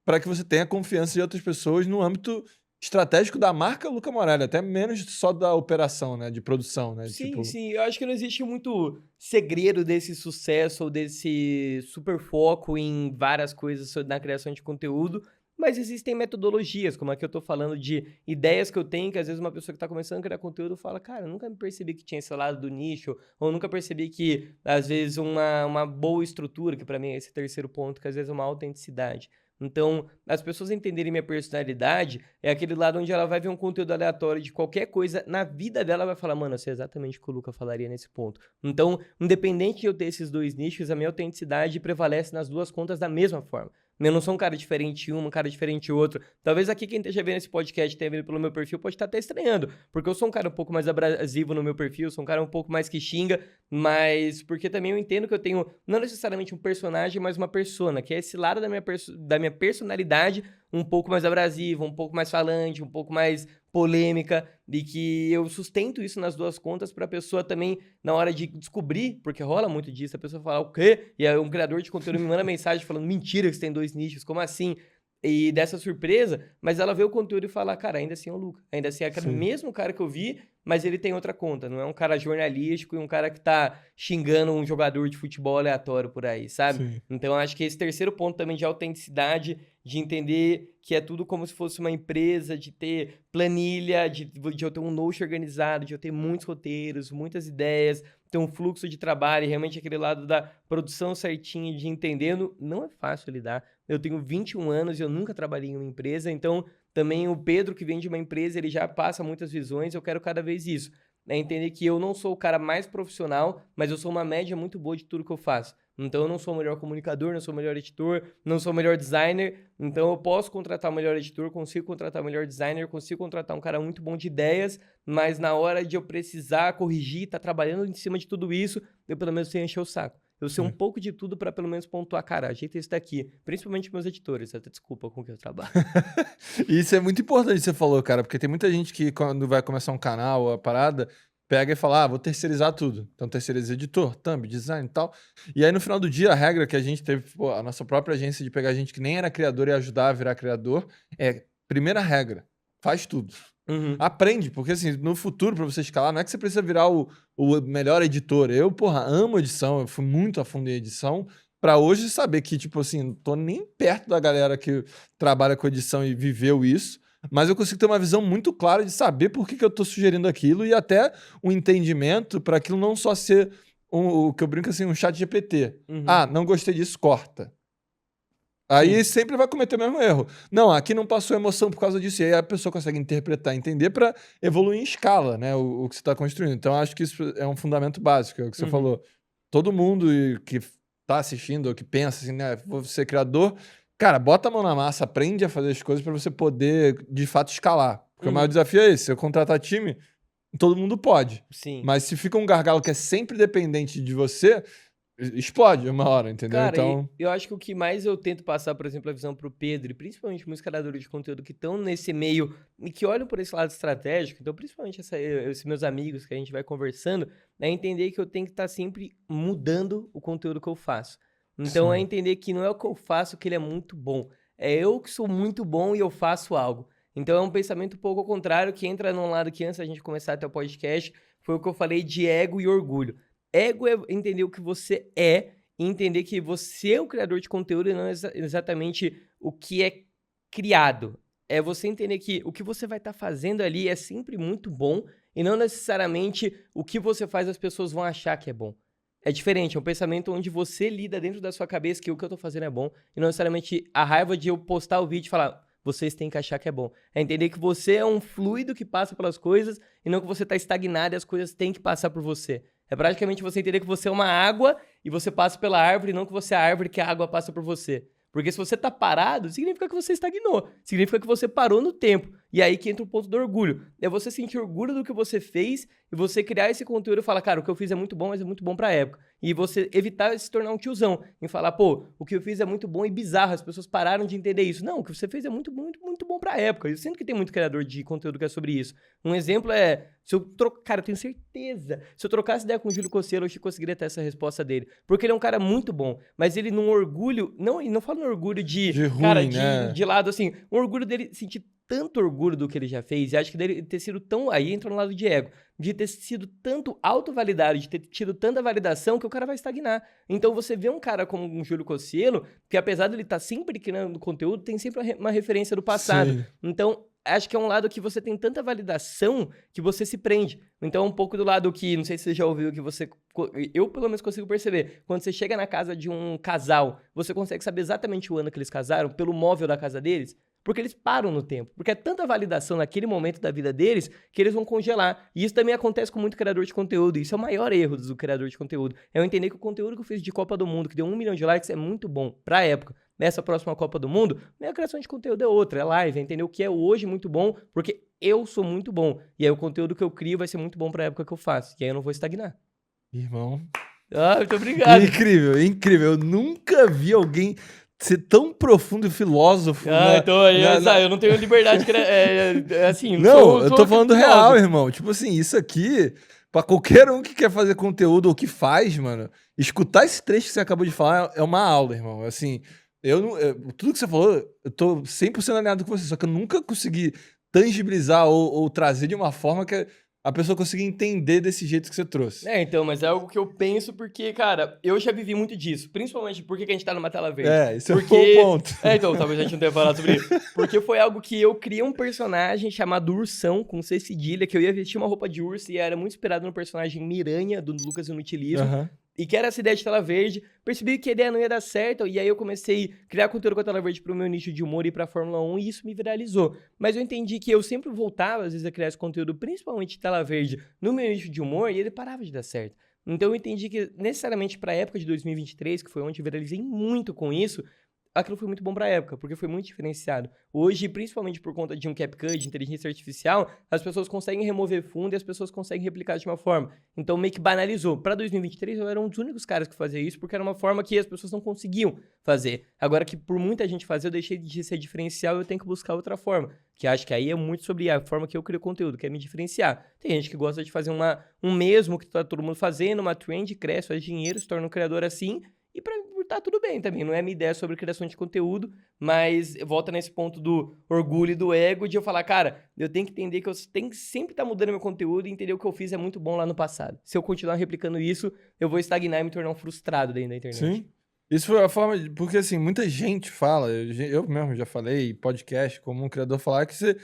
para que você tenha confiança de outras pessoas no âmbito estratégico da marca Luca Morelli, até menos só da operação, né, de produção, né? Sim, sim. Eu acho que não existe muito segredo desse sucesso ou desse super foco em várias coisas na criação de conteúdo, mas existem metodologias, como a que eu tô falando de ideias que eu tenho, que às vezes uma pessoa que tá começando a criar conteúdo fala, cara, eu nunca me percebi que tinha esse lado do nicho, ou nunca percebi que, às vezes, uma boa estrutura, que pra mim é esse terceiro ponto, que às vezes é uma autenticidade. Então, as pessoas entenderem minha personalidade é aquele lado onde ela vai ver um conteúdo aleatório de qualquer coisa na vida dela, vai falar, mano, eu sei exatamente o que o Luca falaria nesse ponto. Então, independente de eu ter esses dois nichos, a minha autenticidade prevalece nas duas contas da mesma forma. Eu não sou um cara diferente um cara diferente outro. Talvez aqui quem esteja vendo esse podcast, tenha vindo pelo meu perfil, pode estar até estranhando, porque eu sou um cara um pouco mais abrasivo no meu perfil, sou um cara um pouco mais que xinga, mas porque também eu entendo que eu tenho, não necessariamente um personagem, mas uma persona, que é esse lado da minha personalidade um pouco mais abrasiva, um pouco mais falante, um pouco mais polêmica, e que eu sustento isso nas duas contas pra pessoa também, na hora de descobrir, porque rola muito disso, a pessoa fala, o quê? E aí um criador de conteúdo me manda mensagem falando, mentira que você tem dois nichos, como assim? E dessa surpresa, mas ela vê o conteúdo e fala, cara, ainda assim é o Luca, ainda assim é aquele mesmo cara que eu vi, mas ele tem outra conta, não é um cara jornalístico e um cara que tá xingando um jogador de futebol aleatório por aí, sabe? Sim. Então eu acho que esse terceiro ponto também de autenticidade, de entender que é tudo como se fosse uma empresa, de ter planilha, de eu ter um Notion organizado, de eu ter muitos roteiros, muitas ideias, ter um fluxo de trabalho, e realmente aquele lado da produção certinha, de entendendo, não é fácil lidar. Eu tenho 21 anos e eu nunca trabalhei em uma empresa, então também o Pedro, que vem de uma empresa, ele já passa muitas visões, eu quero cada vez isso. É entender que eu não sou o cara mais profissional, mas eu sou uma média muito boa de tudo que eu faço. Então eu não sou o melhor comunicador, não sou o melhor editor, não sou o melhor designer, então eu posso contratar o melhor editor, consigo contratar o melhor designer, consigo contratar um cara muito bom de ideias, mas na hora de eu precisar corrigir, tá trabalhando em cima de tudo isso, eu pelo menos sei encher o saco. Eu sei um pouco de tudo pra pelo menos pontuar, cara, ajeita isso daqui. Principalmente meus editores, até desculpa com que eu trabalho. Isso é muito importante que você falou, cara, porque tem muita gente que quando vai começar um canal, a parada, pega e fala, vou terceirizar tudo. Então terceiriza editor, thumb, design e tal. E aí no final do dia, a regra que a gente teve, a nossa própria agência de pegar gente que nem era criador e ajudar a virar criador, primeira regra, faz tudo. Aprende, porque assim, no futuro, pra você escalar, não é que você precisa virar o melhor editor. Eu, amo edição, eu fui muito a fundo em edição, pra hoje saber que, tipo assim, não tô nem perto da galera que trabalha com edição e viveu isso, mas eu consigo ter uma visão muito clara de saber por que eu tô sugerindo aquilo e até um entendimento pra aquilo não só ser o que eu brinco assim, um chat GPT. Não gostei disso, corta. Aí sempre vai cometer o mesmo erro. Não, aqui não passou emoção por causa disso. E aí a pessoa consegue interpretar, entender para evoluir em escala, né? O que você está construindo. Então, acho que isso é um fundamento básico, é o que você falou. Todo mundo que tá assistindo ou que pensa assim, né? Vou ser criador, cara, bota a mão na massa, aprende a fazer as coisas para você poder, de fato, escalar. Porque o maior desafio é esse. Se eu contratar time, todo mundo pode. Sim. Mas se fica um gargalo que é sempre dependente de você, explode uma hora, entendeu? Cara, então, eu acho que o que mais eu tento passar, por exemplo, a visão pro Pedro, e principalmente muitos criadores de conteúdo que estão nesse meio e que olham por esse lado estratégico, então principalmente esses meus amigos que a gente vai conversando, é entender que eu tenho que estar sempre mudando o conteúdo que eu faço. Então é entender que não é o que eu faço que ele é muito bom, é eu que sou muito bom e eu faço algo. Então é um pensamento um pouco ao contrário, que entra num lado que antes da gente começar até o podcast, foi o que eu falei de ego e orgulho. Ego é entender o que você é, e entender que você é o criador de conteúdo e não exatamente o que é criado. É você entender que o que você vai estar fazendo ali é sempre muito bom e não necessariamente o que você faz as pessoas vão achar que é bom. É diferente, é um pensamento onde você lida dentro da sua cabeça que o que eu tô fazendo é bom e não necessariamente a raiva de eu postar o vídeo e falar, vocês têm que achar que é bom. É entender que você é um fluido que passa pelas coisas e não que você tá estagnado e as coisas têm que passar por você. É praticamente você entender que você é uma água e você passa pela árvore, não que você é a árvore que a água passa por você. Porque se você tá parado, significa que você estagnou. Significa que você parou no tempo. E aí que entra o ponto do orgulho. É você sentir orgulho do que você fez e você criar esse conteúdo e falar, cara, o que eu fiz é muito bom, mas é muito bom pra época. E você evitar se tornar um tiozão. E falar, pô, o que eu fiz é muito bom e bizarro. As pessoas pararam de entender isso. Não, o que você fez é muito bom, muito, muito bom pra época. Eu sinto que tem muito criador de conteúdo que é sobre isso. Um exemplo é, se eu trocar, cara, eu tenho certeza, se eu trocasse ideia com o Júlio Cocielo, eu conseguiria ter essa resposta dele. Porque ele é um cara muito bom, mas ele num orgulho, não falo no orgulho de ruim, cara, né? de lado assim, um orgulho dele sentir tanto orgulho do que ele já fez, e acho que dele ter sido tão, aí entra no lado de ego, de ter sido tanto autovalidado, de ter tido tanta validação que o cara vai estagnar. Então você vê um cara como um Júlio Cocielo, que apesar dele estar sempre criando conteúdo, tem sempre uma referência do passado. Sim. Então, acho que é um lado que você tem tanta validação que você se prende. Então, um pouco do lado que, não sei se você já ouviu, que você... Eu, pelo menos, consigo perceber. Quando você chega na casa de um casal, você consegue saber exatamente o ano que eles casaram pelo móvel da casa deles, porque eles param no tempo. Porque é tanta validação naquele momento da vida deles que eles vão congelar. E isso também acontece com muito criador de conteúdo. Isso é o maior erro do criador de conteúdo. É eu entender que o conteúdo que eu fiz de Copa do Mundo, que deu 1 milhão de likes, é muito bom pra época. Nessa próxima Copa do Mundo, minha criação de conteúdo é outra, é live, entendeu? O que é hoje muito bom, porque eu sou muito bom. E aí o conteúdo que eu crio vai ser muito bom pra época que eu faço. E aí eu não vou estagnar. Irmão. Ah, muito obrigado. Incrível, incrível. Eu nunca vi alguém ser tão profundo e filósofo. Então aí eu não tenho liberdade assim. Não, eu tô falando real, irmão. Tipo assim, isso aqui, pra qualquer um que quer fazer conteúdo ou que faz, mano, escutar esse trecho que você acabou de falar é uma aula, irmão. Assim, tudo que você falou, eu tô 100% alinhado com você, só que eu nunca consegui tangibilizar ou trazer de uma forma que a pessoa consiga entender desse jeito que você trouxe. Então, mas é algo que eu penso porque, cara, eu já vivi muito disso. Principalmente porque a gente tá numa tela verde. Isso é o ponto. Então, talvez a gente não tenha falado sobre isso. Porque foi algo que eu criei um personagem chamado Ursão, com C cedilha, que eu ia vestir uma roupa de urso e era muito inspirado no personagem Miranha, do Lucas Inutilismo. Uhum. E que era essa ideia de tela verde, percebi que a ideia não ia dar certo, e aí eu comecei a criar conteúdo com a tela verde pro meu nicho de humor e pra Fórmula 1, e isso me viralizou. Mas eu entendi que eu sempre voltava, às vezes, a criar esse conteúdo, principalmente de tela verde, no meu nicho de humor, e ele parava de dar certo. Então eu entendi que, necessariamente pra época de 2023, que foi onde eu viralizei muito com isso, aquilo foi muito bom pra época, porque foi muito diferenciado. Hoje, principalmente por conta de um CapCut, de inteligência artificial, as pessoas conseguem remover fundo e as pessoas conseguem replicar de uma forma. Então, meio que banalizou. Pra 2023, eu era um dos únicos caras que fazia isso, porque era uma forma que as pessoas não conseguiam fazer. Agora que por muita gente fazer, eu deixei de ser diferencial e eu tenho que buscar outra forma. Que acho que aí é muito sobre a forma que eu crio conteúdo, que é me diferenciar. Tem gente que gosta de fazer um mesmo que tá todo mundo fazendo, uma trend, cresce, faz dinheiro, se torna um criador assim, e pra tá tudo bem também, não é minha ideia sobre criação de conteúdo, mas volta nesse ponto do orgulho e do ego de eu falar, cara, eu tenho que entender que eu tenho que sempre estar mudando meu conteúdo e entender o que eu fiz é muito bom lá no passado. Se eu continuar replicando isso, eu vou estagnar e me tornar um frustrado dentro da internet. Sim. Isso foi a forma de... Porque, assim, muita gente fala, eu mesmo já falei, podcast, como um criador falar, que você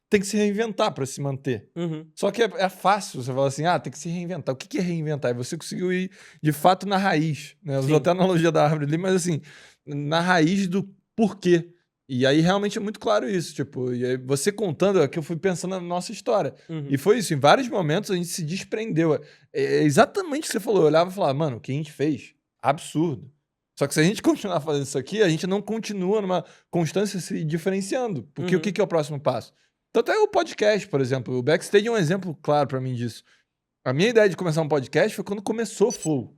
tem que se reinventar para se manter. Uhum. Só que é fácil você falar assim, tem que se reinventar. O que é reinventar? E você conseguiu ir, de fato, na raiz. Né? Eu usou até a analogia da árvore ali, mas assim, na raiz do porquê. E aí realmente é muito claro isso. Tipo, e aí você contando, é que eu fui pensando na nossa história. Uhum. E foi isso, em vários momentos a gente se desprendeu. É exatamente o que você falou. Eu olhava e falava, mano, o que a gente fez? Absurdo. Só que se a gente continuar fazendo isso aqui, a gente não continua numa constância se diferenciando. Porque o que é o próximo passo? Tanto é o podcast, por exemplo. O Backstage é um exemplo claro pra mim disso. A minha ideia de começar um podcast foi quando começou o Flow.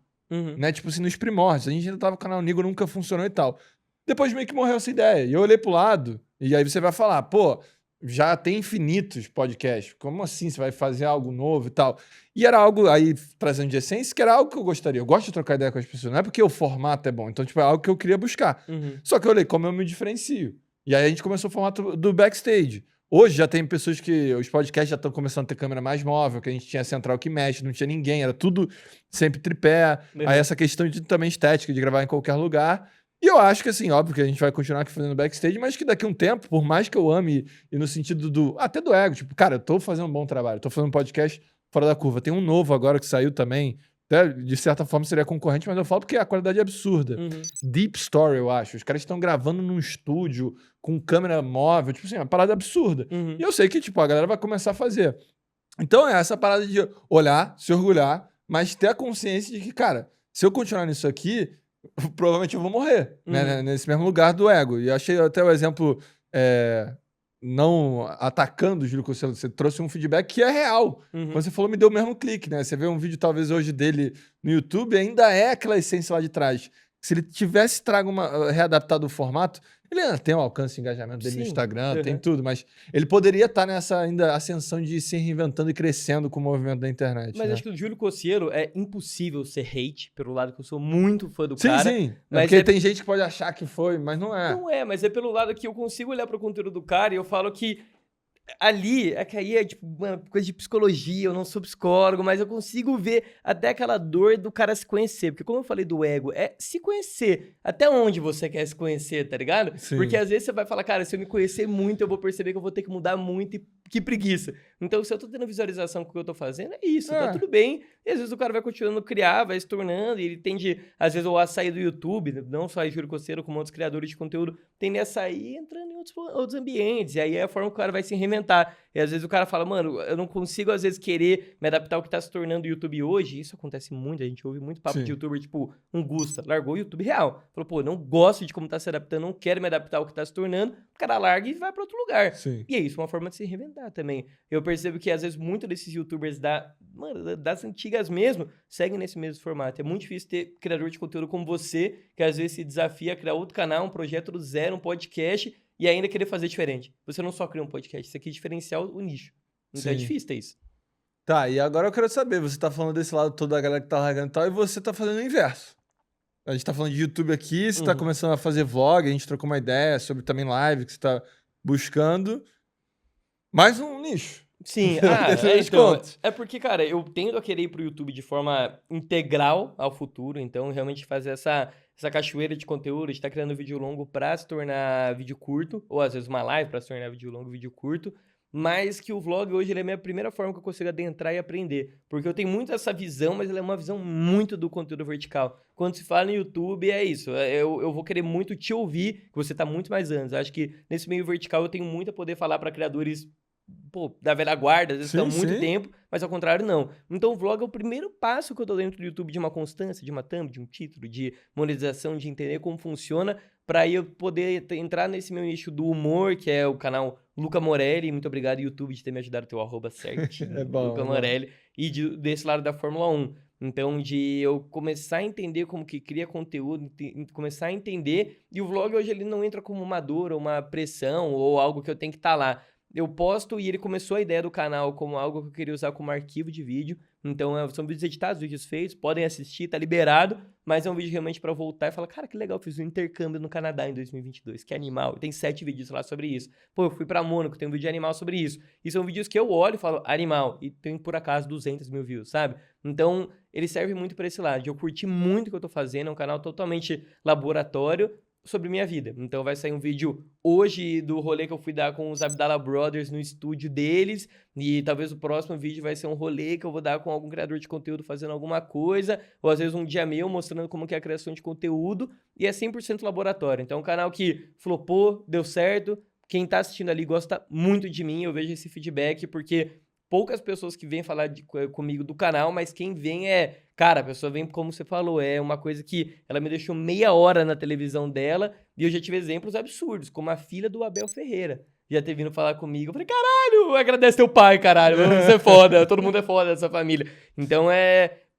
Né? Tipo assim, nos primórdios. A gente ainda tava com o canal Nigo, nunca funcionou e tal. Depois meio que morreu essa ideia. E eu olhei pro lado, e aí você vai falar, pô, já tem infinitos podcasts. Como assim você vai fazer algo novo e tal? E era algo, aí trazendo de essência, que era algo que eu gostaria. Eu gosto de trocar ideia com as pessoas. Não é porque o formato é bom. Então, tipo, é algo que eu queria buscar. Só que eu olhei como eu me diferencio. E aí a gente começou o formato do Backstage. Hoje já tem pessoas que... Os podcasts já estão começando a ter câmera mais móvel, que a gente tinha central que mexe, não tinha ninguém, era tudo sempre tripé. Aí essa questão de também estética, de gravar em qualquer lugar. E eu acho que, assim, óbvio que a gente vai continuar aqui fazendo Backstage, mas que daqui a um tempo, por mais que eu ame, e no sentido até do ego, tipo, cara, eu tô fazendo um bom trabalho, tô fazendo um podcast fora da curva. Tem um novo agora que saiu também, até, de certa forma seria concorrente, mas eu falo porque a qualidade é absurda. Deep Story, eu acho. Os caras estão gravando num estúdio com câmera móvel, tipo assim, uma parada absurda. E eu sei que, tipo, a galera vai começar a fazer. Então é essa parada de olhar, se orgulhar, mas ter a consciência de que, cara, se eu continuar nisso aqui, provavelmente eu vou morrer, né? Nesse mesmo lugar do ego. E achei até o exemplo, não atacando o Júlio Cocielo, você trouxe um feedback que é real. Quando você falou, me deu o mesmo clique, né? Você vê um vídeo, talvez, hoje dele no YouTube, ainda é aquela essência lá de trás. Se ele tivesse readaptado o formato, ele tem o alcance e engajamento dele no Instagram, tem tudo, mas ele poderia estar nessa ainda ascensão de se reinventando e crescendo com o movimento da internet. Mas né? acho que o Júlio Cocielo é impossível ser hate, pelo lado que eu sou muito fã do cara. Sim, mas porque tem gente que pode achar que foi, mas não é. Não é, mas é pelo lado que eu consigo olhar pro conteúdo do cara e eu falo que ali, que aí é tipo uma coisa de psicologia, eu não sou psicólogo, mas eu consigo ver até aquela dor do cara se conhecer. Porque como eu falei do ego, é se conhecer. Até onde você quer se conhecer, tá ligado? Sim. Porque às vezes você vai falar, cara, se eu me conhecer muito, eu vou perceber que eu vou ter que mudar muito e que preguiça. Então, se eu tô tendo visualização com o que eu tô fazendo, é isso, tá tudo bem. E às vezes o cara vai continuando a criar, vai se tornando, e ele tende, às vezes, ou a sair do YouTube, não só a Júlio Cocielo, como outros criadores de conteúdo, tende a sair entrando em outros ambientes. E aí é a forma que o cara vai se reinventar. E às vezes o cara fala, mano, eu não consigo, às vezes, querer me adaptar ao que tá se tornando o YouTube hoje. Isso acontece muito, a gente ouve muito papo de youtuber, tipo, um Gusta, largou o YouTube real. Falou, pô, não gosto de como tá se adaptando, não quero me adaptar ao que tá se tornando. O cara larga e vai pra outro lugar. Sim. E é isso, uma forma de se reinventar também. Eu percebo que, às vezes, muitos desses youtubers das antigas mesmo, seguem nesse mesmo formato. É muito difícil ter criador de conteúdo como você, que às vezes se desafia a criar outro canal, um projeto do zero, um podcast, e ainda querer fazer diferente. Você não só cria um podcast, você quer diferenciar o nicho. Então é difícil ter isso. Tá, e agora eu quero saber, você tá falando desse lado todo da galera que tá largando e tal, e você tá fazendo o inverso. A gente tá falando de YouTube aqui, você tá começando a fazer vlog, a gente trocou uma ideia sobre também live que você tá buscando. Mais um nicho. Sim, é porque, cara, eu tendo a querer ir pro YouTube de forma integral ao futuro, então realmente fazer essa cachoeira de conteúdo, de estar criando vídeo longo pra se tornar vídeo curto, ou às vezes uma live pra se tornar vídeo longo, vídeo curto, mas que o vlog hoje ele é a minha primeira forma que eu consigo adentrar e aprender, porque eu tenho muito essa visão, mas ela é uma visão muito do conteúdo vertical. Quando se fala no YouTube, é isso, eu vou querer muito te ouvir, que você tá muito mais anos, acho que nesse meio vertical eu tenho muito a poder falar pra criadores da velha guarda, às vezes estão muito tempo, mas ao contrário não. Então o vlog é o primeiro passo que eu tô dentro do YouTube de uma constância, de uma thumb, de um título, de monetização, de entender como funciona, pra eu poder entrar nesse meu nicho do humor, que é o canal Luca Morelli. Muito obrigado, YouTube, de ter me ajudado a ter o arroba certinho, Luca Morelli, e desse lado da Fórmula 1. Então, de eu começar a entender como que cria conteúdo, começar a entender, e o vlog hoje ele não entra como uma dor, ou uma pressão, ou algo que eu tenho que estar lá. Eu posto e ele começou a ideia do canal como algo que eu queria usar como arquivo de vídeo. Então, são vídeos editados, vídeos feitos, podem assistir, tá liberado. Mas é um vídeo realmente pra voltar e falar, cara, que legal, fiz um intercâmbio no Canadá em 2022, que animal. Tem 7 vídeos lá sobre isso. Pô, eu fui pra Mônaco, tem um vídeo de animal sobre isso. E são vídeos que eu olho e falo, animal. E tem, por acaso, 200 mil views, sabe? Então, ele serve muito pra esse lado. Eu curti muito o que eu tô fazendo, é um canal totalmente laboratório sobre minha vida. Então vai sair um vídeo hoje do rolê que eu fui dar com os Abdallah Brothers no estúdio deles, e talvez o próximo vídeo vai ser um rolê que eu vou dar com algum criador de conteúdo fazendo alguma coisa, ou às vezes um dia meu mostrando como que é a criação de conteúdo, e é 100% laboratório. Então é um canal que flopou, deu certo, quem tá assistindo ali gosta muito de mim, eu vejo esse feedback, porque poucas pessoas que vêm falar comigo do canal, mas quem vem cara, a pessoa vem, como você falou, é uma coisa que ela me deixou meia hora na televisão dela, e eu já tive exemplos absurdos, como a filha do Abel Ferreira já ter vindo falar comigo. Eu falei, caralho, agradece teu pai, caralho, você é foda, todo mundo é foda dessa família. Então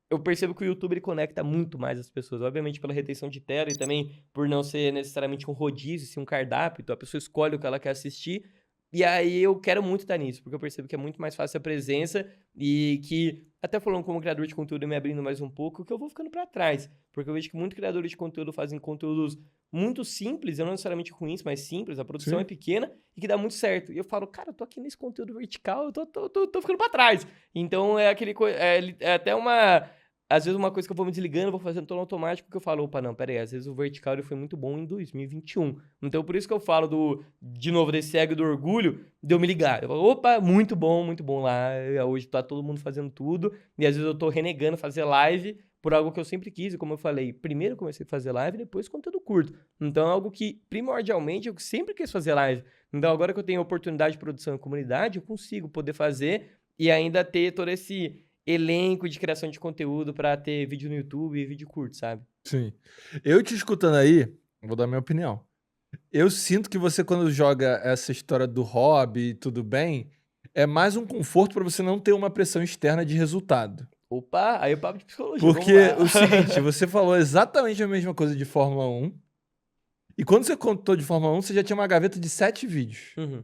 eu percebo que o YouTube ele conecta muito mais as pessoas, obviamente pela retenção de tela e também por não ser necessariamente um rodízio, sim um cardápio, então a pessoa escolhe o que ela quer assistir. E aí eu quero muito estar nisso, porque eu percebo que é muito mais fácil a presença e que, até falando como criador de conteúdo e me abrindo mais um pouco, que eu vou ficando pra trás. Porque eu vejo que muitos criadores de conteúdo fazem conteúdos muito simples, não necessariamente ruins, mas simples, a produção é pequena e que dá muito certo. E eu falo, cara, eu tô aqui nesse conteúdo vertical, eu tô ficando pra trás. Então é aquele é até uma... Às vezes uma coisa que eu vou me desligando, vou fazendo todo automático, que eu falo, opa, não, pera aí, às vezes o vertical ele foi muito bom em 2021. Então por isso que eu falo de novo, desse ego do orgulho, de eu me ligar. Eu falo, opa, muito bom lá, hoje tá todo mundo fazendo tudo, e às vezes eu tô renegando fazer live por algo que eu sempre quis, e como eu falei, primeiro eu comecei a fazer live, depois conteúdo curto. Então é algo que, primordialmente, eu sempre quis fazer live. Então agora que eu tenho a oportunidade de produção em comunidade, eu consigo poder fazer e ainda ter todo esse elenco de criação de conteúdo pra ter vídeo no YouTube e vídeo curto, sabe? Sim. Eu te escutando aí, vou dar minha opinião. Eu sinto que você, quando joga essa história do hobby e tudo bem, é mais um conforto pra você não ter uma pressão externa de resultado. Opa, aí o papo de psicologia, vamos Porque lá. o seguinte, você falou exatamente a mesma coisa de Fórmula 1, e quando você contou de Fórmula 1, você já tinha uma gaveta de 7 vídeos. Uhum.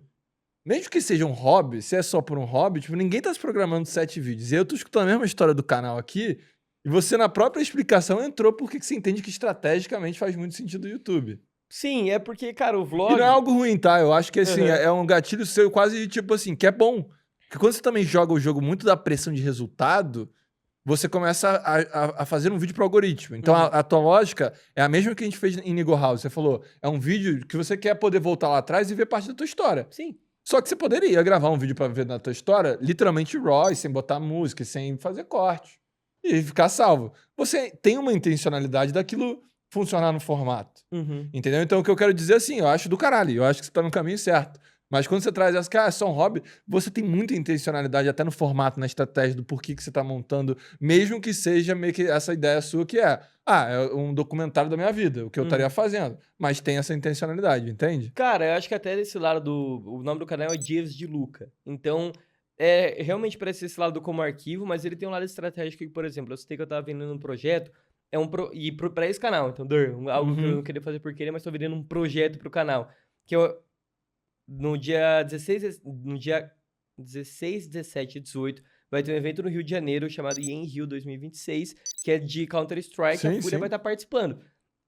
Mesmo que seja um hobby, se é só por um hobby, tipo, ninguém tá se programando 7 vídeos. E eu tô escutando a mesma história do canal aqui, e você, na própria explicação, entrou porque que você entende que estrategicamente faz muito sentido o YouTube. Sim, é porque, cara, o E vlog... não é algo ruim, tá? Eu acho que, assim, Uhum. é um gatilho seu quase, tipo assim, que é bom. Porque quando você também joga o jogo muito da pressão de resultado, você começa a fazer um vídeo pro algoritmo. Então, Uhum. a tua lógica é a mesma que a gente fez em Nigel House. Você falou, é um vídeo que você quer poder voltar lá atrás e ver parte da tua história. Sim. Só que você poderia gravar um vídeo pra ver na tua história, literalmente raw, e sem botar música, e sem fazer corte. E ficar salvo. Você tem uma intencionalidade daquilo funcionar no formato. Uhum. Entendeu? Então, o que eu quero dizer, assim, eu acho do caralho. Eu acho que você tá no caminho certo. Mas quando você traz essa que é só um hobby, você tem muita intencionalidade até no formato, na estratégia do porquê que você tá montando, mesmo que seja meio que essa ideia sua que é um documentário da minha vida, o que eu estaria fazendo. Mas tem essa intencionalidade, entende? Cara, eu acho que até desse lado do... O nome do canal é Dias de Luca. Então, é realmente parece esse lado como arquivo, mas ele tem um lado estratégico que, por exemplo, eu citei que eu tava vendendo um projeto, pra esse canal, então, algo que eu não queria fazer por querer, mas tô vendendo um projeto pro canal. Que eu, no dia 16, 17 e 18, vai ter um evento no Rio de Janeiro chamado Yen Rio 2026, que é de Counter-Strike, a Sim, Fúria sim. vai estar participando.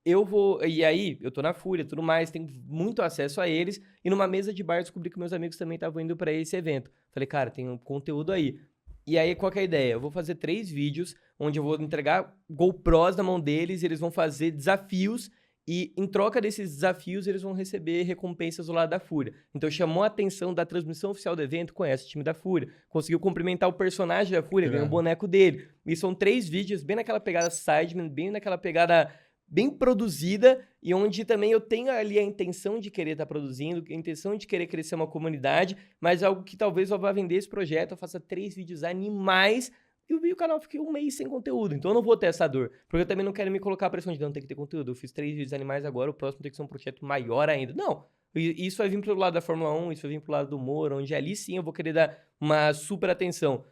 Eu vou. E aí, eu tô na Fúria e tudo mais, tenho muito acesso a eles. E numa mesa de bar, eu descobri que meus amigos também estavam indo pra esse evento. Falei, cara, tem um conteúdo aí. E aí, qual que é a ideia? Eu vou fazer 3 vídeos, onde eu vou entregar GoPros na mão deles, e eles vão fazer desafios. E em troca desses desafios, eles vão receber recompensas do lado da Fúria. Então chamou a atenção da transmissão oficial do evento, conhece o time da Fúria. Conseguiu cumprimentar o personagem da Fúria, ganhou o boneco dele. E são 3 vídeos bem naquela pegada Sidemen, bem naquela pegada bem produzida, e onde também eu tenho ali a intenção de querer estar produzindo, a intenção de querer crescer uma comunidade, mas algo que talvez eu vá vender esse projeto, eu faça 3 vídeos animais, e o canal fique um mês sem conteúdo. Então eu não vou ter essa dor. Porque eu também não quero me colocar a pressão de não ter que ter conteúdo. Eu fiz 3 vídeos animais agora, o próximo tem que ser um projeto maior ainda. Não. Isso vai vir pro lado da Fórmula 1, isso vai vir pro lado do humor, onde ali sim eu vou querer dar uma super atenção.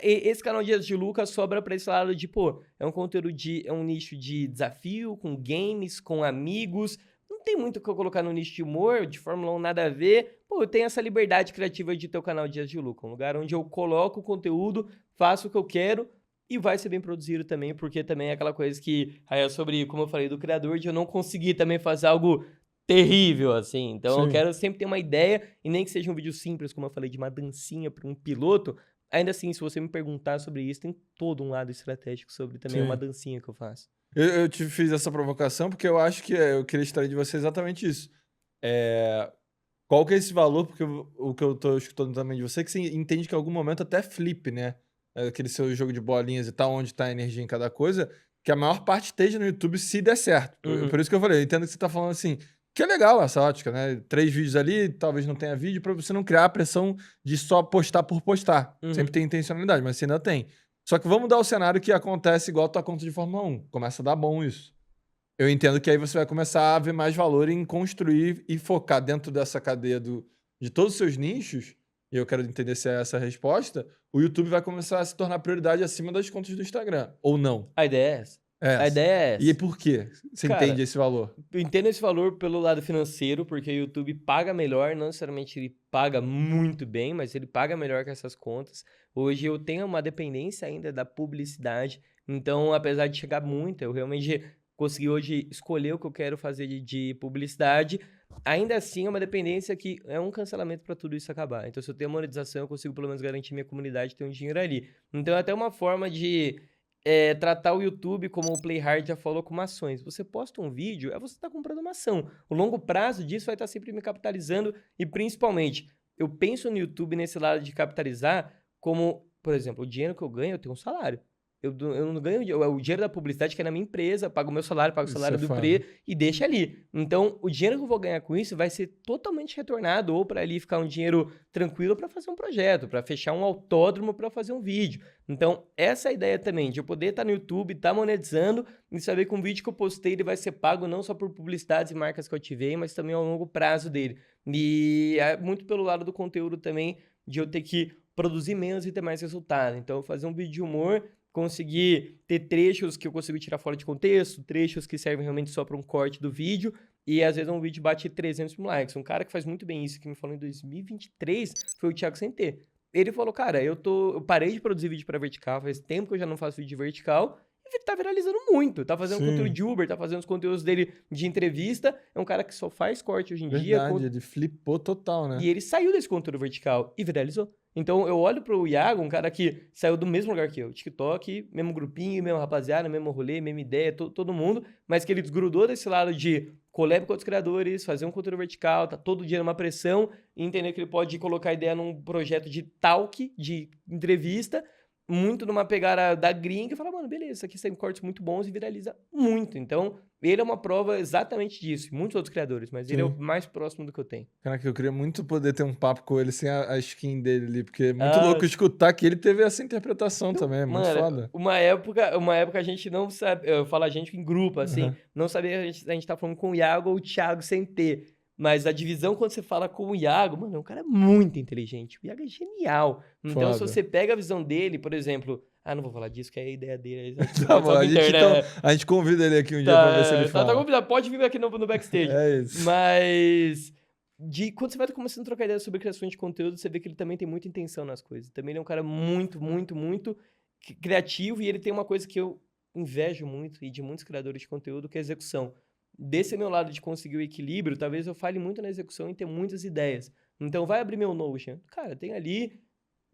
Esse canal Dias de Luca sobra pra esse lado de, pô, é um conteúdo é um nicho de desafio, com games, com amigos. Não tem muito o que eu colocar no nicho de humor, de Fórmula 1 nada a ver. Pô, eu tenho essa liberdade criativa de ter o canal Dias de Luca, um lugar onde eu coloco o conteúdo, faço o que eu quero e vai ser bem produzido também, porque também é aquela coisa que aí é sobre, como eu falei, do criador, de eu não conseguir também fazer algo terrível, assim. Então eu quero sempre ter uma ideia, e nem que seja um vídeo simples, como eu falei, de uma dancinha para um piloto. Ainda assim, se você me perguntar sobre isso, tem todo um lado estratégico sobre também uma dancinha que eu faço. Eu te fiz essa provocação porque eu acho que eu queria extrair de você exatamente isso. Qual que é esse valor? Porque o que eu tô escutando também de você é que você entende que em algum momento até flip, né? Aquele seu jogo de bolinhas e tal, onde tá a energia em cada coisa, que a maior parte esteja no YouTube se der certo. Por isso que eu falei, eu entendo que você tá falando assim, que é legal essa ótica, né? 3 vídeos ali, talvez não tenha vídeo, pra você não criar a pressão de só postar por postar. Sempre tem intencionalidade, mas você ainda tem. Só que vamos dar o cenário que acontece igual a tua conta de Fórmula 1. Começa a dar bom isso. Eu entendo que aí você vai começar a ver mais valor em construir e focar dentro dessa cadeia de todos os seus nichos, e eu quero entender se é essa a resposta, o YouTube vai começar a se tornar prioridade acima das contas do Instagram, ou não? A ideia é essa. A ideia é essa. E por quê? Você entende esse valor? Eu entendo esse valor pelo lado financeiro, porque o YouTube paga melhor, não necessariamente ele paga muito bem, mas ele paga melhor que essas contas. Hoje eu tenho uma dependência ainda da publicidade, então apesar de chegar muito, eu realmente consegui hoje escolher o que eu quero fazer de publicidade. Ainda assim, é uma dependência que é um cancelamento para tudo isso acabar. Então, se eu tenho monetização, eu consigo pelo menos garantir minha comunidade ter um dinheiro ali. Então, é até uma forma de tratar o YouTube, como o Play Hard já falou, como ações. Você posta um vídeo, você está comprando uma ação. O longo prazo disso vai estar sempre me capitalizando e, principalmente, eu penso no YouTube nesse lado de capitalizar como, por exemplo, o dinheiro que eu ganho, eu tenho um salário. Eu não ganho o dinheiro da publicidade que é na minha empresa, pago o meu salário, pago o salário do Pre e deixa ali. Então, o dinheiro que eu vou ganhar com isso vai ser totalmente retornado ou para ali ficar um dinheiro tranquilo para fazer um projeto, para fechar um autódromo, para fazer um vídeo. Então, essa é a ideia também, de eu poder estar no YouTube, estar monetizando e saber que um vídeo que eu postei ele vai ser pago não só por publicidades e marcas que eu ativei, mas também ao longo prazo dele. E é muito pelo lado do conteúdo também, de eu ter que produzir menos e ter mais resultado. Então, fazer um vídeo de humor, conseguir ter trechos que eu consigo tirar fora de contexto, trechos que servem realmente só para um corte do vídeo, e às vezes um vídeo bate 300 mil likes. Um cara que faz muito bem isso, que me falou em 2023, foi o Thiago Sentê. Ele falou, cara, eu parei de produzir vídeo para vertical, faz tempo que eu já não faço vídeo de vertical, e ele tá viralizando muito. Tá fazendo conteúdo de Uber, tá fazendo os conteúdos dele de entrevista. É um cara que só faz corte hoje em dia. Verdade, ele flipou total, né? E ele saiu desse conteúdo vertical e viralizou. Então, eu olho pro Iago, um cara que saiu do mesmo lugar que eu. TikTok, mesmo grupinho, mesmo rapaziada, mesmo rolê, mesma ideia, todo mundo. Mas que ele desgrudou desse lado de collab com outros criadores, fazer um conteúdo vertical, tá todo dia numa pressão, e entender que ele pode colocar ideia num projeto de talk, de entrevista, muito numa pegada da gringa, e falar, mano, beleza, isso aqui tem cortes muito bons e viraliza muito. Então, ele é uma prova exatamente disso. Muitos outros criadores, mas ele é o mais próximo do que eu tenho. Caraca, eu queria muito poder ter um papo com ele sem a skin dele ali, porque é muito louco escutar que ele teve essa interpretação também, é muito foda. Uma época a gente não sabe, eu falo a gente em grupo, assim, não sabia a gente tá falando com o Iago ou o Thiago Sentê. Mas a divisão, quando você fala com o Iago, mano, é um cara muito inteligente. O Iago é genial. Então, se você pega a visão dele, por exemplo... Ah, não vou falar disso, que é a ideia dele. Tá bom, a gente convida ele aqui um dia pra ver se ele fala. Tá convidado, pode vir aqui no backstage. É isso. Mas... quando você vai começando a trocar ideia sobre criação de conteúdo, você vê que ele também tem muita intenção nas coisas. Também ele é um cara muito, muito, muito criativo e ele tem uma coisa que eu invejo muito e de muitos criadores de conteúdo, que é a execução. Desse meu lado de conseguir o equilíbrio, talvez eu fale muito na execução e ter muitas ideias. Então, vai abrir meu Notion. Cara, tem ali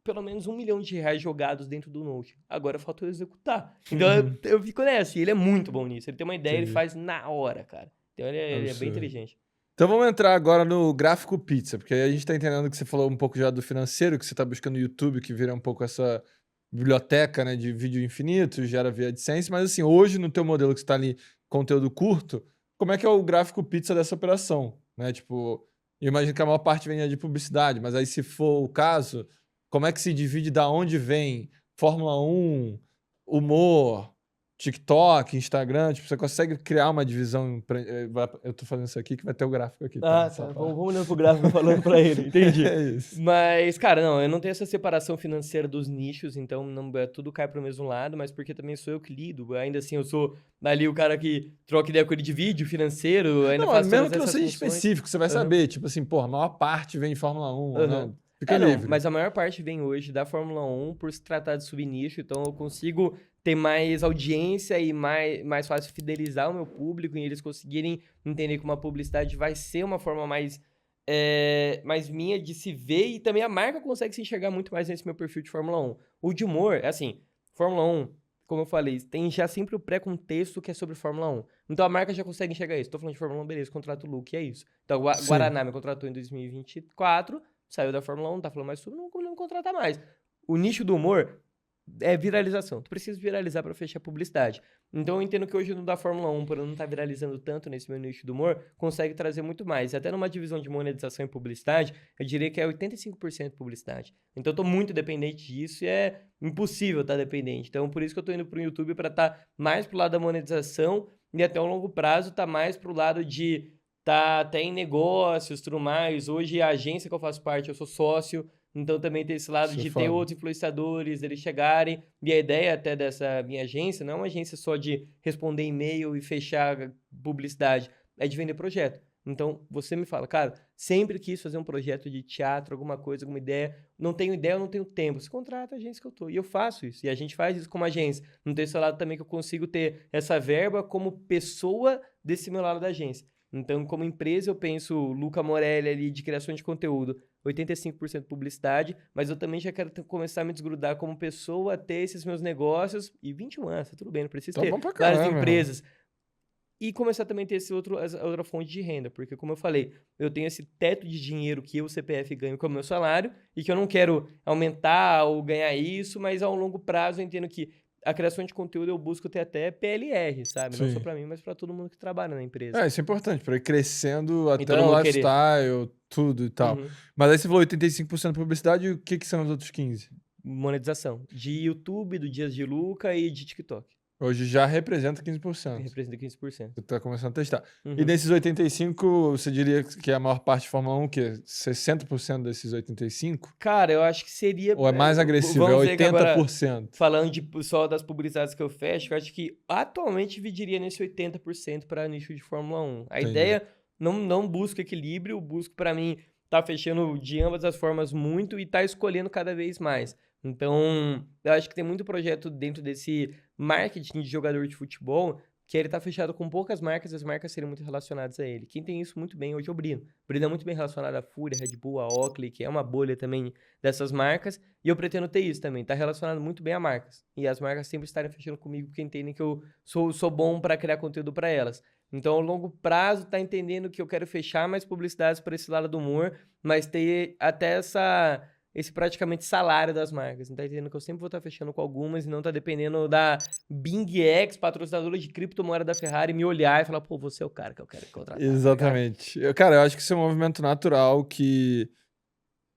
pelo menos R$1 milhão jogados dentro do Notion. Agora falta eu executar. Então, eu fico nessa. E ele é muito bom nisso. Ele tem uma ideia, ele faz na hora, cara. Então, ele é bem inteligente. Então, vamos entrar agora no gráfico pizza, porque aí a gente tá entendendo que você falou um pouco já do financeiro, que você tá buscando no YouTube, que vira um pouco essa biblioteca, né, de vídeo infinito, gera via AdSense, mas assim, hoje no teu modelo que você tá ali, conteúdo curto, como é que é o gráfico pizza dessa operação, né? Tipo, eu imagino que a maior parte venha de publicidade, mas aí se for o caso, como é que se divide, da onde vem Fórmula 1, humor, TikTok, Instagram, tipo, você consegue criar uma divisão, eu tô falando isso aqui que vai ter o gráfico aqui. Tá, vamos olhando pro gráfico falando pra ele, entendi. É isso. Mas, cara, não, eu não tenho essa separação financeira dos nichos, então tudo cai pro mesmo lado, mas porque também sou eu que lido, ainda assim eu sou ali o cara que troca ideia com ele de vídeo financeiro, ainda faço mesmo que não seja específico, você vai saber, tipo assim, pô, a maior parte vem em Fórmula 1, né? Fica livre. Mas a maior parte vem hoje da Fórmula 1 por se tratar de subnicho, então eu consigo ter mais audiência e mais fácil fidelizar o meu público e eles conseguirem entender que uma publicidade vai ser uma forma mais minha de se ver e também a marca consegue se enxergar muito mais nesse meu perfil de Fórmula 1. O de humor, assim, Fórmula 1, como eu falei, tem já sempre o pré-contexto que é sobre Fórmula 1. Então a marca já consegue enxergar isso. Tô falando de Fórmula 1, beleza, contrato o Luke, é isso. Então Guaraná me contratou em 2024, saiu da Fórmula 1, tá falando mais sobre, não contrata mais. O nicho do humor é viralização. Tu precisa viralizar para fechar publicidade. Então eu entendo que hoje no da Fórmula 1, por eu não estar viralizando tanto nesse meu nicho do humor, consegue trazer muito mais. E até numa divisão de monetização e publicidade, eu diria que é 85% publicidade. Então eu tô muito dependente disso e é impossível estar dependente. Então por isso que eu tô indo pro YouTube para estar mais pro lado da monetização e até um longo prazo tá mais pro lado de tá até em negócios, tudo mais. Hoje a agência que eu faço parte, eu sou sócio, então também tem esse lado de ter outros influenciadores, eles chegarem. E a ideia até dessa minha agência não é uma agência só de responder e-mail e fechar publicidade, é de vender projeto. Então você me fala, cara, sempre quis fazer um projeto de teatro, alguma coisa, alguma ideia, não tenho ideia, eu não tenho tempo. Você contrata a agência que eu tô. E eu faço isso. E a gente faz isso como agência. Não tem esse lado também que eu consigo ter essa verba como pessoa desse meu lado da agência. Então, como empresa, eu penso Luca Morelli ali de criação de conteúdo, 85% publicidade, mas eu também já quero começar a me desgrudar como pessoa, ter esses meus negócios, e 21 anos, tá tudo bem, não preciso ter várias empresas. E começar também a ter essa outra fonte de renda, porque como eu falei, eu tenho esse teto de dinheiro que eu, CPF, ganho como meu salário, e que eu não quero aumentar ou ganhar isso, mas ao longo prazo eu entendo que a criação de conteúdo eu busco ter até PLR, sabe? Não só Sim. pra mim, mas pra todo mundo que trabalha na empresa. Isso é importante, pra ir crescendo até todo o mundo querer. lifestyle, tudo e tal. Uhum. Mas aí você falou 85% publicidade, e o que são os outros 15%? Monetização. De YouTube, do Dias de Luca e de TikTok. Hoje já representa 15%. Representa 15%. Você tá começando a testar. Uhum. E desses 85%, você diria que é a maior parte de Fórmula 1, que é 60% desses 85%? Cara, eu acho que seria... Ou é mais agressivo, é 80%? Falando só das publicidades que eu fecho, eu acho que atualmente dividiria nesse 80% para nicho de Fórmula 1. A ideia, não busco equilíbrio, busco para mim tá fechando de ambas as formas muito e tá escolhendo cada vez mais. Então, eu acho que tem muito projeto dentro desse marketing de jogador de futebol que ele tá fechado com poucas marcas e as marcas serem muito relacionadas a ele. Quem tem isso muito bem hoje é o Brino. O Brino é muito bem relacionado à Fúria, Red Bull, a Oakley, que é uma bolha também dessas marcas. E eu pretendo ter isso também, tá relacionado muito bem a marcas. E as marcas sempre estarem fechando comigo porque entendem que eu sou bom para criar conteúdo para elas. Então, ao longo prazo, tá entendendo que eu quero fechar mais publicidades para esse lado do humor, mas ter até esse praticamente salário das marcas. Não tá entendendo que eu sempre vou estar fechando com algumas e não tá dependendo da BingX, patrocinadora de criptomoeda da Ferrari, me olhar e falar, pô, você é o cara que eu quero contratar. Exatamente. Cara, eu acho que isso é um movimento natural que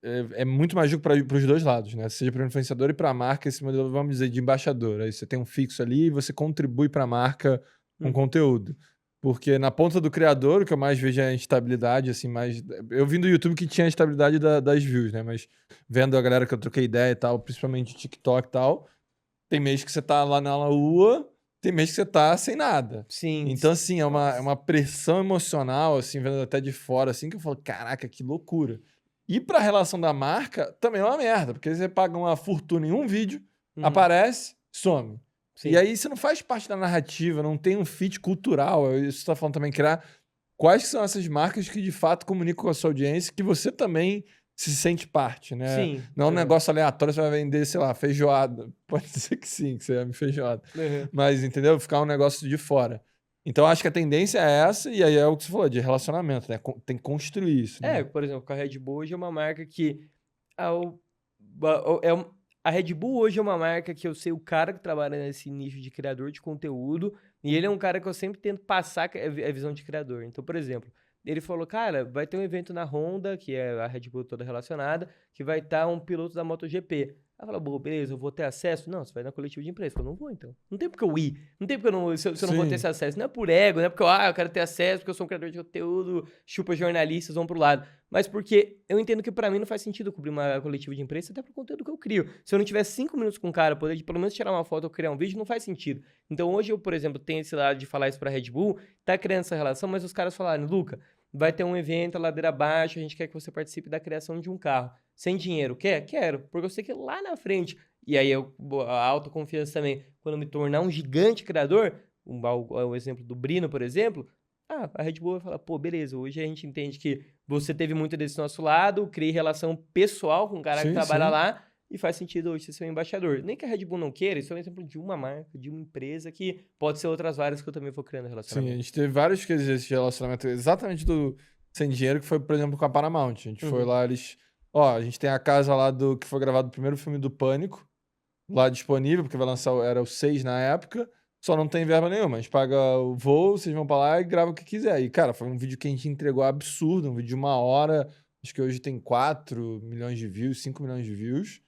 é muito mais justo para os dois lados, né? Seja para o influenciador e para a marca, esse modelo, vamos dizer, de embaixador. Aí você tem um fixo ali e você contribui para a marca com conteúdo. Porque na ponta do criador, o que eu mais vejo é a instabilidade, assim, mais... Eu vim do YouTube que tinha a estabilidade das views, né? Mas vendo a galera que eu troquei ideia e tal, principalmente TikTok e tal, tem mês que você tá lá na lua, tem mês que você tá sem nada. Sim. Então, assim, é uma pressão emocional, assim, vendo até de fora, assim, que eu falo, caraca, que loucura. E pra relação da marca, também é uma merda, porque você paga uma fortuna em um vídeo, aparece, some. Sim. E aí você não faz parte da narrativa, não tem um fit cultural. Isso você tá falando também, criar quais são essas marcas que de fato comunicam com a sua audiência, que você também se sente parte, né? Sim. Não é um negócio aleatório, você vai vender, sei lá, feijoada. Pode ser que sim, que você vai me feijoada. Mas, entendeu? Ficar um negócio de fora. Então, acho que a tendência é essa, e aí é o que você falou, de relacionamento, né? Tem que construir isso. Né? Por exemplo, com a Red Bull hoje é uma marca que... A Red Bull hoje é uma marca que eu sei o cara que trabalha nesse nicho de criador de conteúdo, e ele é um cara que eu sempre tento passar a visão de criador. Então, por exemplo, ele falou, cara, vai ter um evento na Honda, que é a Red Bull toda relacionada, que vai estar um piloto da MotoGP. Aí eu falo, bom, beleza, eu vou ter acesso? Não, você vai na coletiva de imprensa. Eu falo, não vou, então. Não tem porque eu ir. Não tem porque se eu não vou ter esse acesso. Não é por ego, não é porque eu quero ter acesso, porque eu sou um criador de conteúdo, chupa jornalistas, vão pro lado. Mas porque eu entendo que pra mim não faz sentido cobrir uma coletiva de imprensa, até pro conteúdo que eu crio. Se eu não tiver 5 minutos com o cara, poder pelo menos tirar uma foto ou criar um vídeo, não faz sentido. Então hoje eu, por exemplo, tenho esse lado de falar isso pra Red Bull, tá criando essa relação, mas os caras falaram, Luca, vai ter um evento, a ladeira abaixo, a gente quer que você participe da criação de um carro. Sem dinheiro, quer? Quero. Porque eu sei que lá na frente, e aí a autoconfiança também, quando eu me tornar um gigante criador, o exemplo do Brino, por exemplo, a Red Bull vai falar, pô, beleza, hoje a gente entende que você teve muito desse nosso lado, criei relação pessoal com o cara que trabalha lá, e faz sentido hoje você ser um embaixador. Nem que a Red Bull não queira, isso é um exemplo de uma marca, de uma empresa, que pode ser outras várias que eu também vou criando relacionamento. Sim, a gente teve vários cases desse relacionamento, exatamente do sem dinheiro, que foi, por exemplo, com a Paramount. A gente foi lá, a gente tem a casa lá que foi gravado o primeiro filme do Pânico, lá disponível, porque vai lançar, era o 6 na época, só não tem verba nenhuma. A gente paga o voo, vocês vão pra lá e grava o que quiser. E, cara, foi um vídeo que a gente entregou absurdo, um vídeo de 1 hora, acho que hoje tem 4 milhões de views, 5 milhões de views.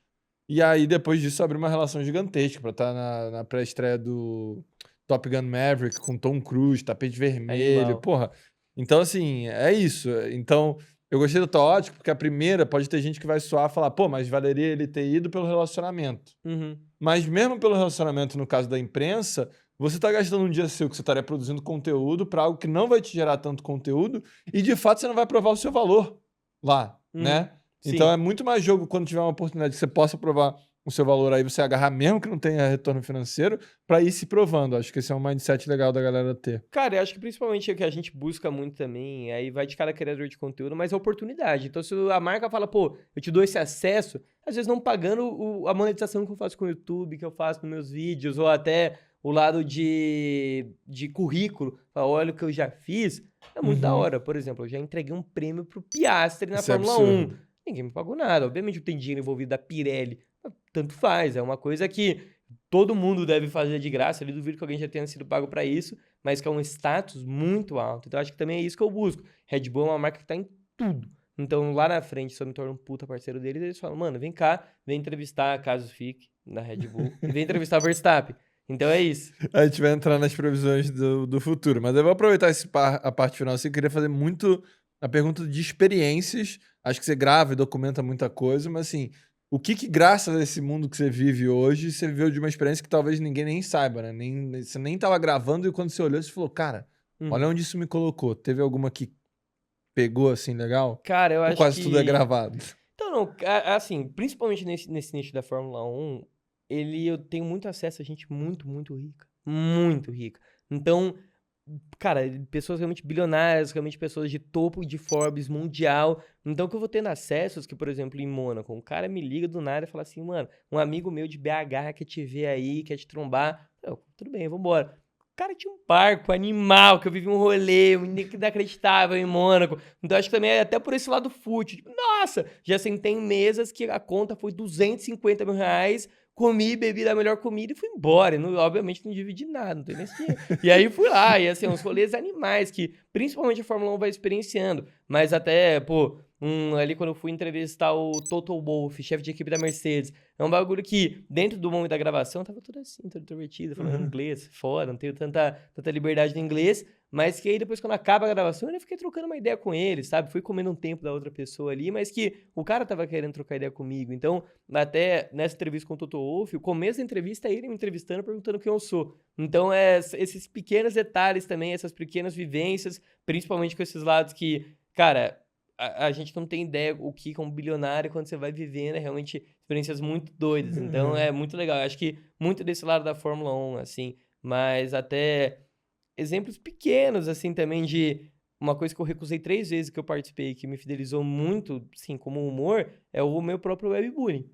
E aí, depois disso, abriu uma relação gigantesca pra estar na pré-estreia do Top Gun Maverick, com Tom Cruise, tapete vermelho, porra. Então, assim, é isso. Então, eu gostei da tua ótica, porque a primeira pode ter gente que vai soar e falar, pô, mas valeria ele ter ido pelo relacionamento. Mas mesmo pelo relacionamento, no caso da imprensa, você tá gastando um dia seu que você estaria produzindo conteúdo pra algo que não vai te gerar tanto conteúdo e, de fato, você não vai provar o seu valor lá, né? Sim. Então é muito mais jogo quando tiver uma oportunidade que você possa provar o seu valor aí, você agarrar mesmo que não tenha retorno financeiro, pra ir se provando. Acho que esse é um mindset legal da galera ter. Cara, eu acho que principalmente o que a gente busca muito também, aí vai de cada criador de conteúdo, mas é oportunidade. Então se a marca fala, pô, eu te dou esse acesso, às vezes não pagando a monetização que eu faço com o YouTube, que eu faço nos meus vídeos, ou até o lado de currículo, olha o que eu já fiz, é muito da hora. Por exemplo, eu já entreguei um prêmio pro Piastri na Fórmula 1. Ninguém me pagou nada. Obviamente tem dinheiro envolvido da Pirelli. Tanto faz. É uma coisa que todo mundo deve fazer de graça. Eu duvido que alguém já tenha sido pago para isso, mas que é um status muito alto. Então, acho que também é isso que eu busco. Red Bull é uma marca que tá em tudo. Então, lá na frente, se eu me torno um puta parceiro deles, eles falam, mano, vem cá, vem entrevistar, caso fique, na Red Bull, e vem entrevistar o Verstappen. Então é isso. A gente vai entrar nas previsões do futuro, mas eu vou aproveitar a parte final assim, eu queria fazer muito a pergunta de experiências. Acho que você grava e documenta muita coisa, mas assim, o que graças a esse mundo que você vive hoje, você viveu de uma experiência que talvez ninguém nem saiba, né? Você nem tava gravando e quando você olhou, você falou, cara, olha onde isso me colocou. Teve alguma que pegou assim legal? Cara, eu Ou acho quase que... tudo é gravado? Então, não, assim, principalmente nesse nicho da Fórmula 1, eu tenho muito acesso a gente muito, muito rica. Muito rica. Então, cara, pessoas realmente bilionárias, realmente pessoas de topo de Forbes mundial. Então, que eu vou tendo acessos que, por exemplo, em Mônaco, um cara me liga do nada e fala assim, mano, um amigo meu de BH quer te ver aí, quer te trombar. Eu, tudo bem, vambora. O cara tinha um barco animal, que eu vivi um rolê, inacreditável em Mônaco. Então, acho que também é até por esse lado fútil. Tipo, nossa, já sentei em mesas que a conta foi 250 mil reais, comi, bebi da melhor comida e fui embora. E não, obviamente não dividi nada, não tem nem esse dinheiro. E aí fui lá, e assim, uns rolês animais que principalmente a Fórmula 1 vai experienciando. Mas até, pô, ali quando eu fui entrevistar o Toto Wolff, chefe de equipe da Mercedes, é um bagulho que, dentro do momento da gravação, tava tudo assim, todo introvertido, falando inglês, fora, não tenho tanta liberdade no inglês, mas que aí depois, quando acaba a gravação, eu fiquei trocando uma ideia com ele, sabe? Fui comendo um tempo da outra pessoa ali, mas que o cara tava querendo trocar ideia comigo. Então, até nessa entrevista com o Toto Wolff, o começo da entrevista é ele me entrevistando, perguntando quem eu sou. Então, esses pequenos detalhes também, essas pequenas vivências, principalmente com esses lados que, cara, a gente não tem ideia o que é um bilionário quando você vai vivendo, é realmente experiências muito doidas. Então, é muito legal. Eu acho que muito desse lado da Fórmula 1, assim, mas até exemplos pequenos, assim, também de uma coisa que eu recusei 3 vezes que eu participei, que me fidelizou muito, assim, como humor, é o meu próprio webbullying.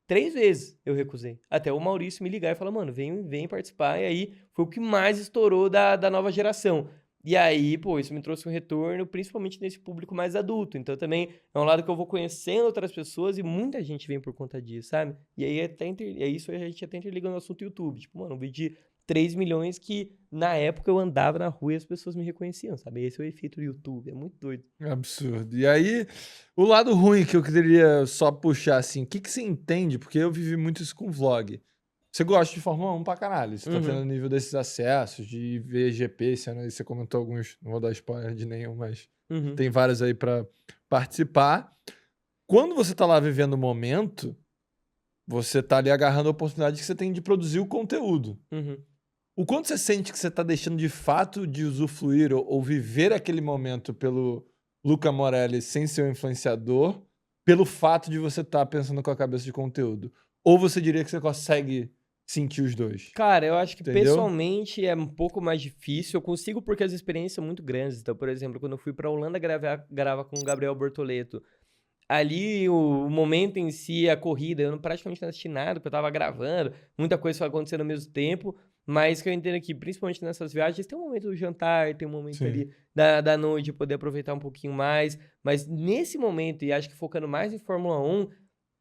3 vezes eu recusei. Até o Maurício me ligar e falar, mano, vem participar. E aí foi o que mais estourou da nova geração. E aí, pô, isso me trouxe um retorno, principalmente nesse público mais adulto. Então também é um lado que eu vou conhecendo outras pessoas e muita gente vem por conta disso, sabe? E aí é isso a gente até interliga no assunto YouTube. Tipo, mano, um vídeo de 3 milhões que na época eu andava na rua e as pessoas me reconheciam, sabe? Esse é o efeito do YouTube, é muito doido. Absurdo. E aí, o lado ruim que eu queria só puxar, assim, o que você entende? Porque eu vivi muito isso com vlog. Você gosta de Fórmula 1 pra caralho, você tá tendo o nível desses acessos, de ver GP, esse ano aí você comentou alguns, não vou dar spoiler de nenhum, mas tem vários aí pra participar. Quando você tá lá vivendo o momento, você tá ali agarrando a oportunidade que você tem de produzir o conteúdo. O quanto você sente que você tá deixando de fato de usufruir ou viver aquele momento pelo Luca Morelli sem ser um influenciador, pelo fato de você estar pensando com a cabeça de conteúdo? Ou você diria que você consegue sentir os dois? Cara, eu acho que Entendeu? pessoalmente é um pouco mais difícil. Eu consigo porque as experiências são muito grandes. Então, por exemplo, quando eu fui pra Holanda gravar com o Gabriel Bortoleto, ali o momento em si, a corrida, eu praticamente não assisti nada, porque eu tava gravando, muita coisa foi acontecendo ao mesmo tempo, mas que eu entendo que, principalmente nessas viagens, tem um momento do jantar, tem um momento ali da noite, poder aproveitar um pouquinho mais, mas nesse momento, e acho que focando mais em Fórmula 1,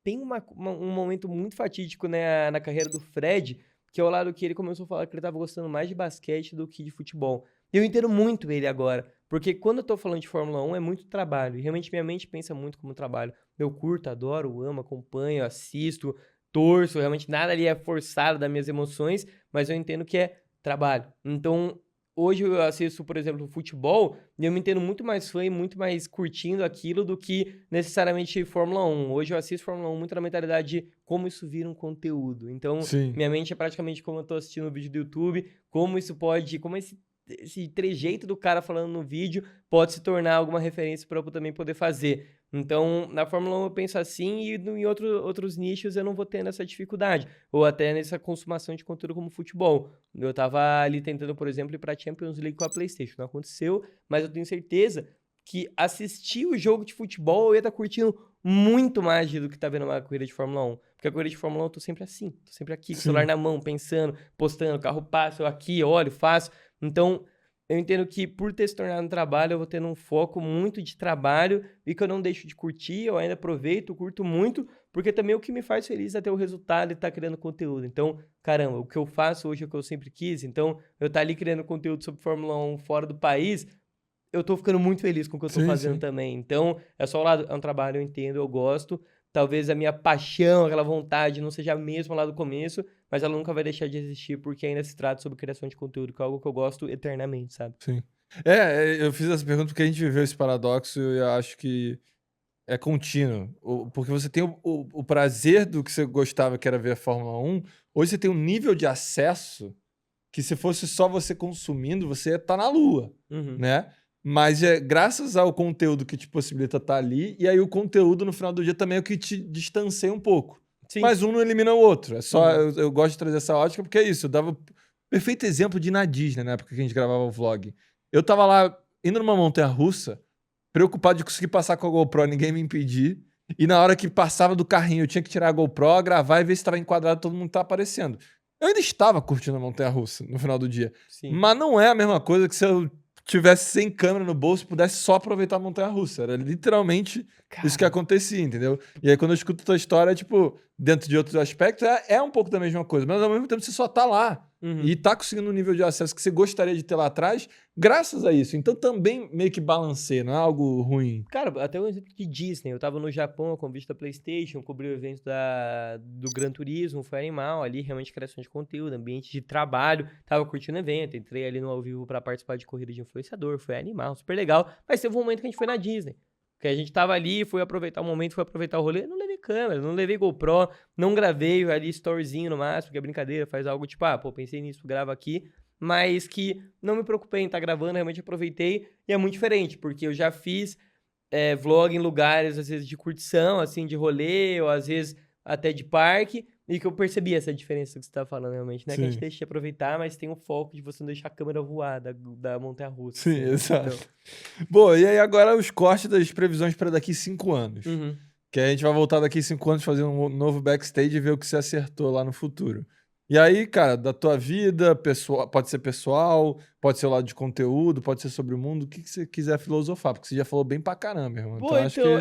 tem um momento muito fatídico, né, na carreira do Fred, que é o lado que ele começou a falar que ele tava gostando mais de basquete do que de futebol. E eu entendo muito ele agora, porque quando eu tô falando de Fórmula 1 é muito trabalho, e realmente minha mente pensa muito como trabalho. Eu curto, adoro, amo, acompanho, assisto, torço, realmente nada ali é forçado das minhas emoções, mas eu entendo que é trabalho. Então, hoje eu assisto, por exemplo, futebol, e eu me entendo muito mais fã e muito mais curtindo aquilo do que necessariamente Fórmula 1. Hoje eu assisto Fórmula 1 muito na mentalidade de como isso vira um conteúdo. Então, minha mente é praticamente como eu tô assistindo um vídeo do YouTube, como isso pode, como esse trejeito do cara falando no vídeo pode se tornar alguma referência para eu também poder fazer. Então, na Fórmula 1 eu penso assim e em outros nichos eu não vou tendo essa dificuldade. Ou até nessa consumação de conteúdo como futebol. Eu tava ali tentando, por exemplo, ir pra Champions League com a PlayStation. Não aconteceu, mas eu tenho certeza que assistir o jogo de futebol eu ia estar curtindo muito mais do que tá vendo uma corrida de Fórmula 1. Porque a corrida de Fórmula 1 eu tô sempre assim, tô sempre aqui, com o celular na mão, pensando, postando, o carro passa, eu aqui, olho, faço. Então, eu entendo que por ter se tornado um trabalho, eu vou tendo um foco muito de trabalho e que eu não deixo de curtir, eu ainda aproveito, curto muito, porque também o que me faz feliz é ter o resultado e estar criando conteúdo. Então, caramba, o que eu faço hoje é o que eu sempre quis. Então, eu estar ali criando conteúdo sobre Fórmula 1 fora do país, eu tô ficando muito feliz com o que eu tô fazendo também. Então, é só um lado, é um trabalho, eu entendo, eu gosto. Talvez a minha paixão, aquela vontade não seja a mesma lá do começo, mas ela nunca vai deixar de existir, porque ainda se trata sobre criação de conteúdo, que é algo que eu gosto eternamente, sabe? Sim. Eu fiz essa pergunta porque a gente viveu esse paradoxo e eu acho que é contínuo. Porque você tem o prazer do que você gostava, que era ver a Fórmula 1. Hoje você tem um nível de acesso que, se fosse só você consumindo, você ia estar na lua, né? Mas é graças ao conteúdo que te possibilita estar ali, e aí o conteúdo no final do dia também é o que te distancia um pouco. Sim. Mas um não elimina o outro. É só, eu gosto de trazer essa ótica porque é isso. Eu dava perfeito exemplo de ir na Disney, na época que a gente gravava o vlog. Eu tava lá indo numa montanha-russa, preocupado de conseguir passar com a GoPro, ninguém me impedir. E na hora que passava do carrinho, eu tinha que tirar a GoPro, gravar e ver se estava enquadrado, todo mundo tá aparecendo. Eu ainda estava curtindo a montanha-russa no final do dia. Sim. Mas não é a mesma coisa que se eu tivesse sem câmera no bolso e pudesse só aproveitar a montanha-russa. Era literalmente isso que acontecia, entendeu? E aí quando eu escuto a tua história, tipo, dentro de outros aspectos, é um pouco da mesma coisa. Mas ao mesmo tempo você só tá lá. E tá conseguindo um nível de acesso que você gostaria de ter lá atrás, graças a isso. Então também meio que balanceia, não é algo ruim. Cara, até um exemplo de Disney. Eu tava no Japão, a convite da PlayStation, cobri o evento do Gran Turismo, foi animal ali, realmente criação de conteúdo, ambiente de trabalho. Tava curtindo o evento, entrei ali no ao vivo pra participar de corrida de influenciador, foi animal, super legal. Mas teve um momento que a gente foi na Disney. Que a gente tava ali, foi aproveitar o momento, foi aproveitar o rolê, não levei câmera, não levei GoPro, não gravei ali storyzinho no máximo, que é brincadeira, faz algo tipo, pensei nisso, grava aqui, mas que não me preocupei em estar gravando, realmente aproveitei, e é muito diferente, porque eu já fiz vlog em lugares, às vezes, de curtição, assim, de rolê, ou às vezes até de parque, e que eu percebi essa diferença que você tá falando, realmente, né? Sim. Que a gente deixa de aproveitar, mas tem o foco de você não deixar a câmera voar da montanha-russa. Sim, assim, exato. Então... Bom, e aí agora os cortes das previsões para daqui 5 anos. Que a gente vai voltar daqui 5 anos fazer um novo backstage e ver o que você acertou lá no futuro. E aí, cara, da tua vida, pessoal, pode ser pessoal, pode ser o lado de conteúdo, pode ser sobre o mundo, o que você quiser filosofar, porque você já falou bem pra caramba, irmão. Pô, então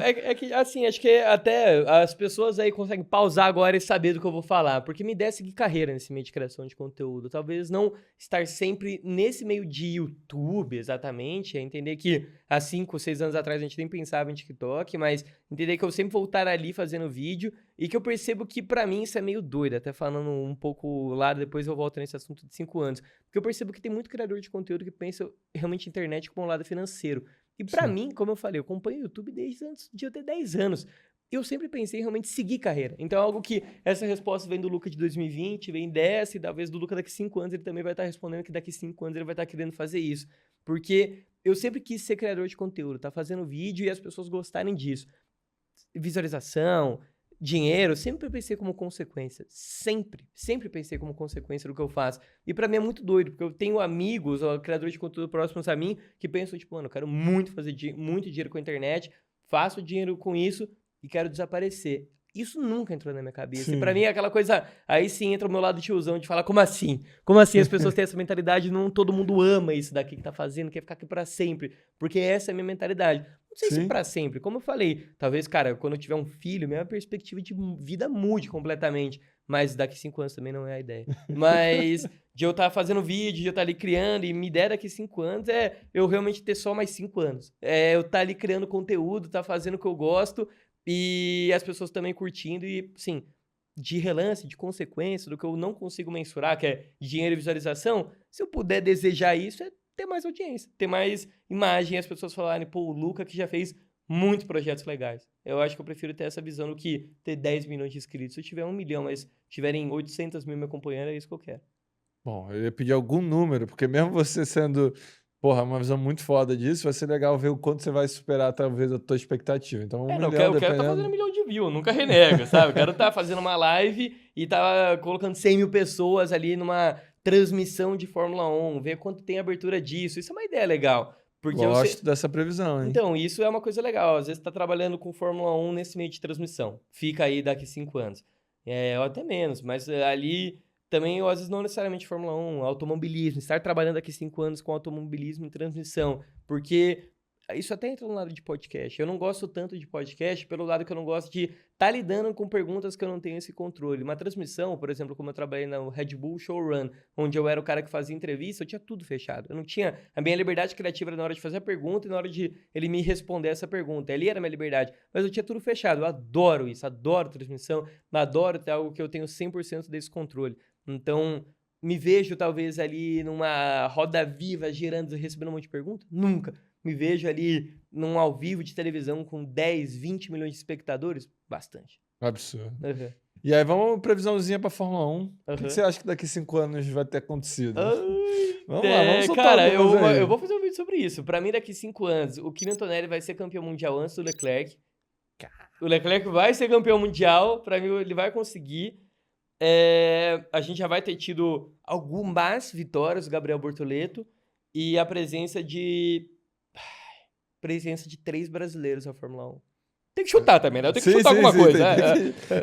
assim, acho que até as pessoas aí conseguem pausar agora e saber do que eu vou falar, porque minha ideia é seguir carreira nesse meio de criação de conteúdo. Talvez não estar sempre nesse meio de YouTube, exatamente, é entender que há 5, 6 anos atrás a gente nem pensava em TikTok, mas entender que eu sempre vou estar ali fazendo vídeo e que eu percebo que pra mim isso é meio doido, até falando um pouco lá, depois eu volto nesse assunto de 5 anos, porque eu percebo que tem muito criador de conteúdo que pensa realmente a internet como um lado financeiro. E pra mim, como eu falei, eu acompanho o YouTube desde antes de eu ter 10 anos. Eu sempre pensei em realmente seguir carreira. Então é algo que essa resposta vem do Luca de 2020, vem dessa, e talvez do Luca daqui 5 anos ele também vai estar respondendo que daqui 5 anos ele vai estar querendo fazer isso. Porque eu sempre quis ser criador de conteúdo, tá fazendo vídeo e as pessoas gostarem disso. Visualização, dinheiro, sempre pensei como consequência. Sempre pensei como consequência do que eu faço. E pra mim é muito doido, porque eu tenho amigos, ou criadores de conteúdo próximos a mim, que pensam, tipo, mano, eu quero muito fazer muito dinheiro com a internet, faço dinheiro com isso e quero desaparecer. Isso nunca entrou na minha cabeça. Sim. E pra mim é aquela coisa... Aí sim entra o meu lado tiozão de falar, como assim? Como assim as pessoas têm essa mentalidade? Não todo mundo ama isso daqui que tá fazendo, quer ficar aqui pra sempre. Porque essa é a minha mentalidade. Não sei se pra sempre. Como eu falei, talvez, cara, quando eu tiver um filho, minha perspectiva de vida mude completamente. Mas daqui 5 anos também não é a ideia. Mas de eu estar fazendo vídeo, de eu estar ali criando, e minha ideia daqui 5 anos é eu realmente ter só mais 5 anos. É eu estar ali criando conteúdo, estar fazendo o que eu gosto, e as pessoas também curtindo, e, sim, de relance, de consequência, do que eu não consigo mensurar, que é dinheiro e visualização, se eu puder desejar isso, é ter mais audiência, ter mais imagem, as pessoas falarem, pô, o Luca que já fez muitos projetos legais. Eu acho que eu prefiro ter essa visão do que ter 10 milhões de inscritos. Se eu tiver 1 milhão, mas tiverem 800 mil me acompanhando, é isso que eu quero. Bom, eu ia pedir algum número, porque mesmo você sendo, uma visão muito foda disso, vai ser legal ver o quanto você vai superar, talvez, a tua expectativa. Então, 1 milhão, eu quero estar fazendo 1 milhão de views, nunca renega, sabe? Eu quero estar fazendo uma live e estar colocando 100 mil pessoas ali numa transmissão de Fórmula 1, ver quanto tem abertura disso. Isso é uma ideia legal. Porque gosto dessa previsão, hein? Então, isso é uma coisa legal. Às vezes você tá trabalhando com Fórmula 1 nesse meio de transmissão. Fica aí daqui 5 anos. Ou até menos, mas ali também, às vezes, não necessariamente Fórmula 1, automobilismo. Estar trabalhando daqui 5 anos com automobilismo em transmissão. Porque Isso até entra no lado de podcast. Eu não gosto tanto de podcast pelo lado que eu não gosto de estar lidando com perguntas que eu não tenho esse controle. Uma transmissão, por exemplo, como eu trabalhei na Red Bull Showrun, onde eu era o cara que fazia entrevista, eu tinha tudo fechado. Eu não tinha... A minha liberdade criativa era na hora de fazer a pergunta e na hora de ele me responder essa pergunta. Ali era a minha liberdade. Mas eu tinha tudo fechado. Eu adoro isso. Adoro transmissão. Adoro ter algo que eu tenho 100% desse controle. Então... Me vejo, talvez, ali numa roda viva, girando, recebendo um monte de perguntas? Nunca. Me vejo ali num ao vivo de televisão com 10, 20 milhões de espectadores? Bastante. Absurdo. Uhum. E aí, vamos uma previsãozinha pra Fórmula 1. Uhum. O que você acha que daqui 5 anos vai ter acontecido? Vamos lá, vamos soltar cara, aí. eu vou fazer um vídeo sobre isso. Pra mim, daqui 5 anos, o Kimi Antonelli vai ser campeão mundial antes do Leclerc. O Leclerc vai ser campeão mundial. Pra mim, ele vai conseguir. A gente já vai ter tido algumas vitórias do Gabriel Bortoleto e a presença de 3 brasileiros na Fórmula 1. Tem que chutar também, né? Eu tenho que chutar alguma coisa.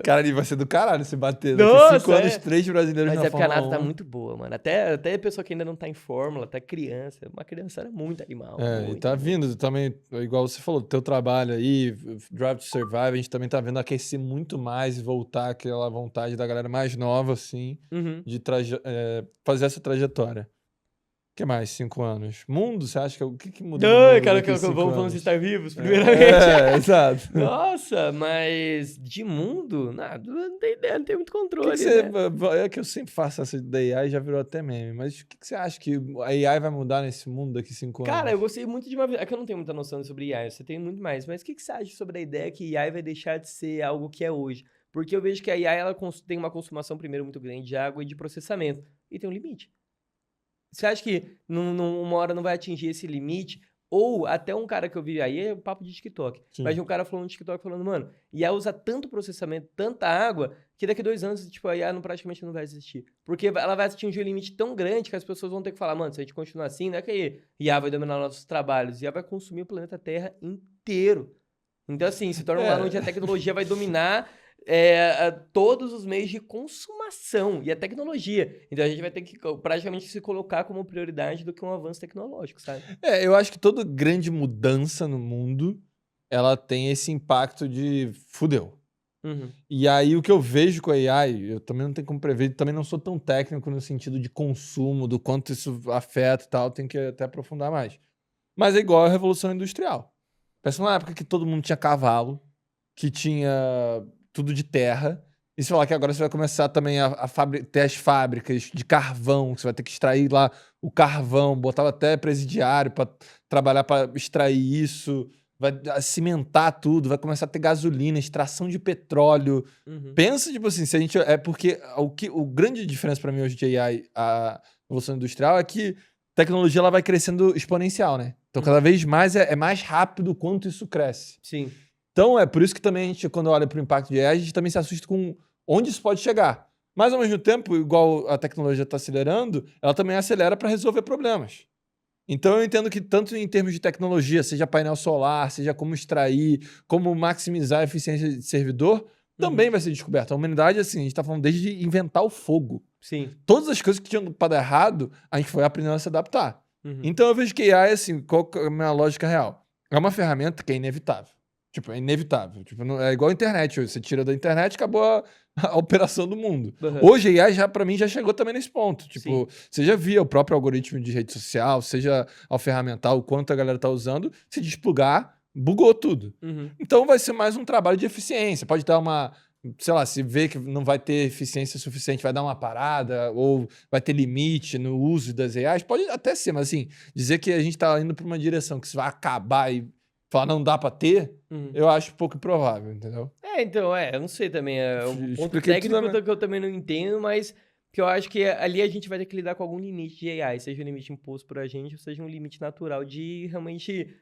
Cara, ele vai ser do caralho se bater. Nossa, daqui 5 anos, 3 brasileiros mas na Fórmula 1. Mas porque a nata tá muito boa, mano. Até a pessoa que ainda não tá em Fórmula, até criança. Uma criança era muito animal. E tá vindo também, igual você falou, teu trabalho aí, Drive to Survive, a gente também tá vendo aquecer muito mais e voltar aquela vontade da galera mais nova, assim, de fazer essa trajetória. O que mais? 5 anos? Mundo, você acha que... O que muda no mundo cara, daqui 5 anos? vamos estar vivos, primeiramente. Exato. Nossa, mas de mundo, nada, não tem ideia, não tem muito controle, É que eu sempre faço essa da AI, já virou até meme, mas o que você acha que a AI vai mudar nesse mundo daqui 5 anos? Cara, eu gostei muito de uma... É que eu não tenho muita noção sobre AI, você tem muito mais, mas o que você acha sobre a ideia que AI vai deixar de ser algo que é hoje? Porque eu vejo que a AI ela tem uma consumação, primeiro, muito grande de água e de processamento, e tem um limite. Você acha que uma hora não vai atingir esse limite? Ou até um cara que eu vi aí, é o papo de TikTok. Sim. Mas um cara falando no TikTok, falando, mano, IA usa tanto processamento, tanta água, que daqui a 2 anos, tipo, a IA praticamente não vai existir. Porque ela vai atingir um limite tão grande que as pessoas vão ter que falar, mano, se a gente continuar assim, não é que a IA vai dominar nossos trabalhos, a IA vai consumir o planeta Terra inteiro. Então, assim, se torna um lugar onde a tecnologia vai dominar... todos os meios de consumação e a tecnologia. Então a gente vai ter que praticamente se colocar como prioridade do que um avanço tecnológico, sabe? Eu acho que toda grande mudança no mundo, ela tem esse impacto de fudeu. E aí o que eu vejo com a AI, eu também não tenho como prever, também não sou tão técnico no sentido de consumo, do quanto isso afeta e tal, tem que até aprofundar mais. Mas é igual a Revolução Industrial. Pensa numa época que todo mundo tinha cavalo, que tinha... tudo de terra, e você falar que agora você vai começar também a ter as fábricas de carvão, que você vai ter que extrair lá o carvão, botava até presidiário para trabalhar para extrair isso, vai cimentar tudo, vai começar a ter gasolina, extração de petróleo. Pensa, tipo assim, se a gente... porque o grande diferença para mim hoje de AI, a Revolução Industrial, é que a tecnologia ela vai crescendo exponencial, né? Então cada vez mais é mais rápido quanto isso cresce. Sim. Então, é por isso que também a gente, quando olha para o impacto de AI, a gente também se assusta com onde isso pode chegar. Mas, ao mesmo tempo, igual a tecnologia está acelerando, ela também acelera para resolver problemas. Então, eu entendo que tanto em termos de tecnologia, seja painel solar, seja como extrair, como maximizar a eficiência de servidor, também vai ser descoberto. A humanidade, assim, a gente está falando desde inventar o fogo. Sim. Todas as coisas que tinham para dar errado, a gente foi aprendendo a se adaptar. Então, eu vejo que AI, assim, qual é a minha lógica real? É uma ferramenta que é inevitável. Tipo, é inevitável. Tipo, é igual a internet. Você tira da internet e acabou a operação do mundo. Hoje, a AI, pra mim, já chegou também nesse ponto. Tipo, você já via o próprio algoritmo de rede social, seja ao ferramental, o quanto a galera tá usando, se desplugar, bugou tudo. Então, vai ser mais um trabalho de eficiência. Pode dar uma... Sei lá, se vê que não vai ter eficiência suficiente, vai dar uma parada, ou vai ter limite no uso das AIs, pode até ser, mas assim, dizer que a gente tá indo pra uma direção que isso vai acabar e falar não dá pra ter, eu acho pouco improvável, entendeu? Então, eu não sei também. Um ponto técnico que eu também não entendo, mas que eu acho que ali a gente vai ter que lidar com algum limite de AI, seja um limite imposto por a gente, ou seja um limite natural de realmente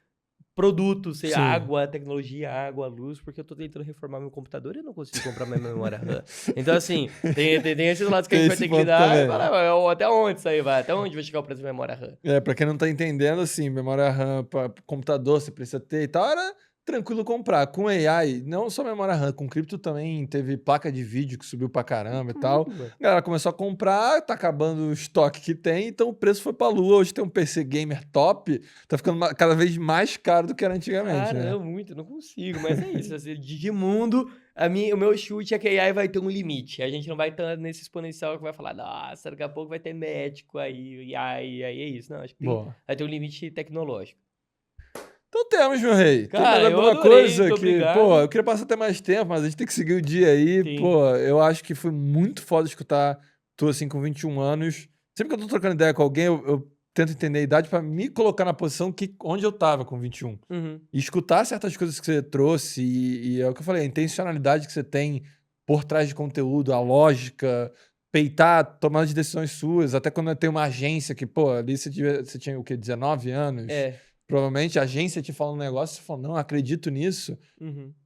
produtos, seja água, tecnologia, água, luz, porque eu tô tentando reformar meu computador e eu não consigo comprar minha memória RAM. Então, assim, tem esses lados que a gente vai ter que lidar. E falar, até onde isso aí vai? Até onde vai chegar o preço da memória RAM? Pra quem não tá entendendo, assim, memória RAM para computador, você precisa ter e tal, era tranquilo comprar. Com AI, não só memória RAM, com cripto também teve placa de vídeo que subiu pra caramba e tal. A galera começou a comprar, tá acabando o estoque que tem, então o preço foi pra lua. Hoje tem um PC gamer top, tá ficando cada vez mais caro do que era antigamente, Cara, né? não, muito, não consigo, mas é isso. Assim, de mundo, o meu chute é que a AI vai ter um limite. A gente não vai estar nesse exponencial que vai falar, nossa, daqui a pouco vai ter médico aí, aí é isso. Não, acho que vai ter um limite tecnológico. Então temos, meu rei. Cara, tem mais eu alguma adorei, coisa muito que, obrigado. pô, eu queria passar até mais tempo, mas a gente tem que seguir o dia aí. Sim. Pô, eu acho que foi muito foda escutar tu assim com 21 anos. Sempre que eu tô trocando ideia com alguém, eu tento entender a idade pra me colocar na posição onde eu tava com 21. E escutar certas coisas que você trouxe e é o que eu falei, a intencionalidade que você tem por trás de conteúdo, a lógica, peitar, tomada de decisões suas, até quando tem uma agência que, pô, ali você tinha o quê, 19 anos? Provavelmente a agência te fala um negócio e você fala, não, acredito nisso.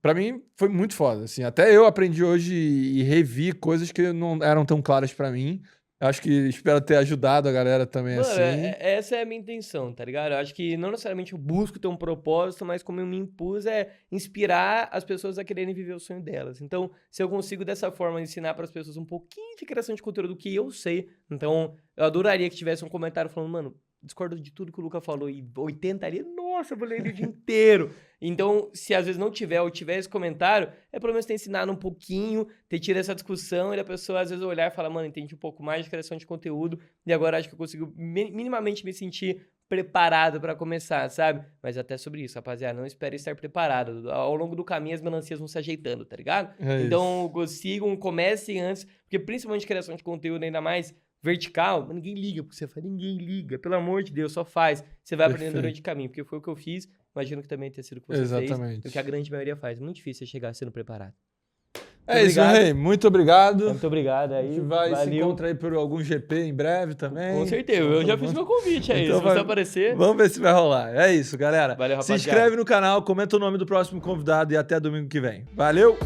Pra mim foi muito foda, assim. Até eu aprendi hoje e revi coisas que não eram tão claras pra mim. Acho que espero ter ajudado a galera também. Mano, assim. Essa é a minha intenção, tá ligado? Eu acho que não necessariamente eu busco ter um propósito, mas como eu me impus é inspirar as pessoas a quererem viver o sonho delas. Então, se eu consigo dessa forma ensinar para as pessoas um pouquinho de criação de conteúdo que eu sei, então eu adoraria que tivesse um comentário falando, mano, discordo de tudo que o Luca falou e 80 ali, nossa, eu vou ler ele o dia inteiro. Então, se às vezes não tiver ou tiver esse comentário, é pelo menos ter ensinado um pouquinho, ter tido essa discussão e a pessoa às vezes olhar e falar, mano, entendi um pouco mais de criação de conteúdo e agora acho que eu consigo minimamente me sentir preparado pra começar, sabe? Mas até sobre isso, rapaziada, não espere estar preparado. Ao longo do caminho as melancias vão se ajeitando, tá ligado? Então, consigam, comecem antes, porque principalmente criação de conteúdo ainda mais vertical, ninguém liga porque você faz, ninguém liga, pelo amor de Deus, só faz. Você vai aprendendo durante o caminho, porque foi o que eu fiz, imagino que também tenha sido o que você fez, o que a grande maioria faz. Muito difícil você chegar sendo preparado. É isso, rei. Muito obrigado. Muito obrigado aí. A gente vai se encontrar aí por algum GP em breve também. Com certeza. Eu já fiz meu convite aí. Então se você aparecer. Vamos ver se vai rolar. É isso, galera. Valeu, rapaziada. Se inscreve no canal, comenta o nome do próximo convidado e até domingo que vem. Valeu!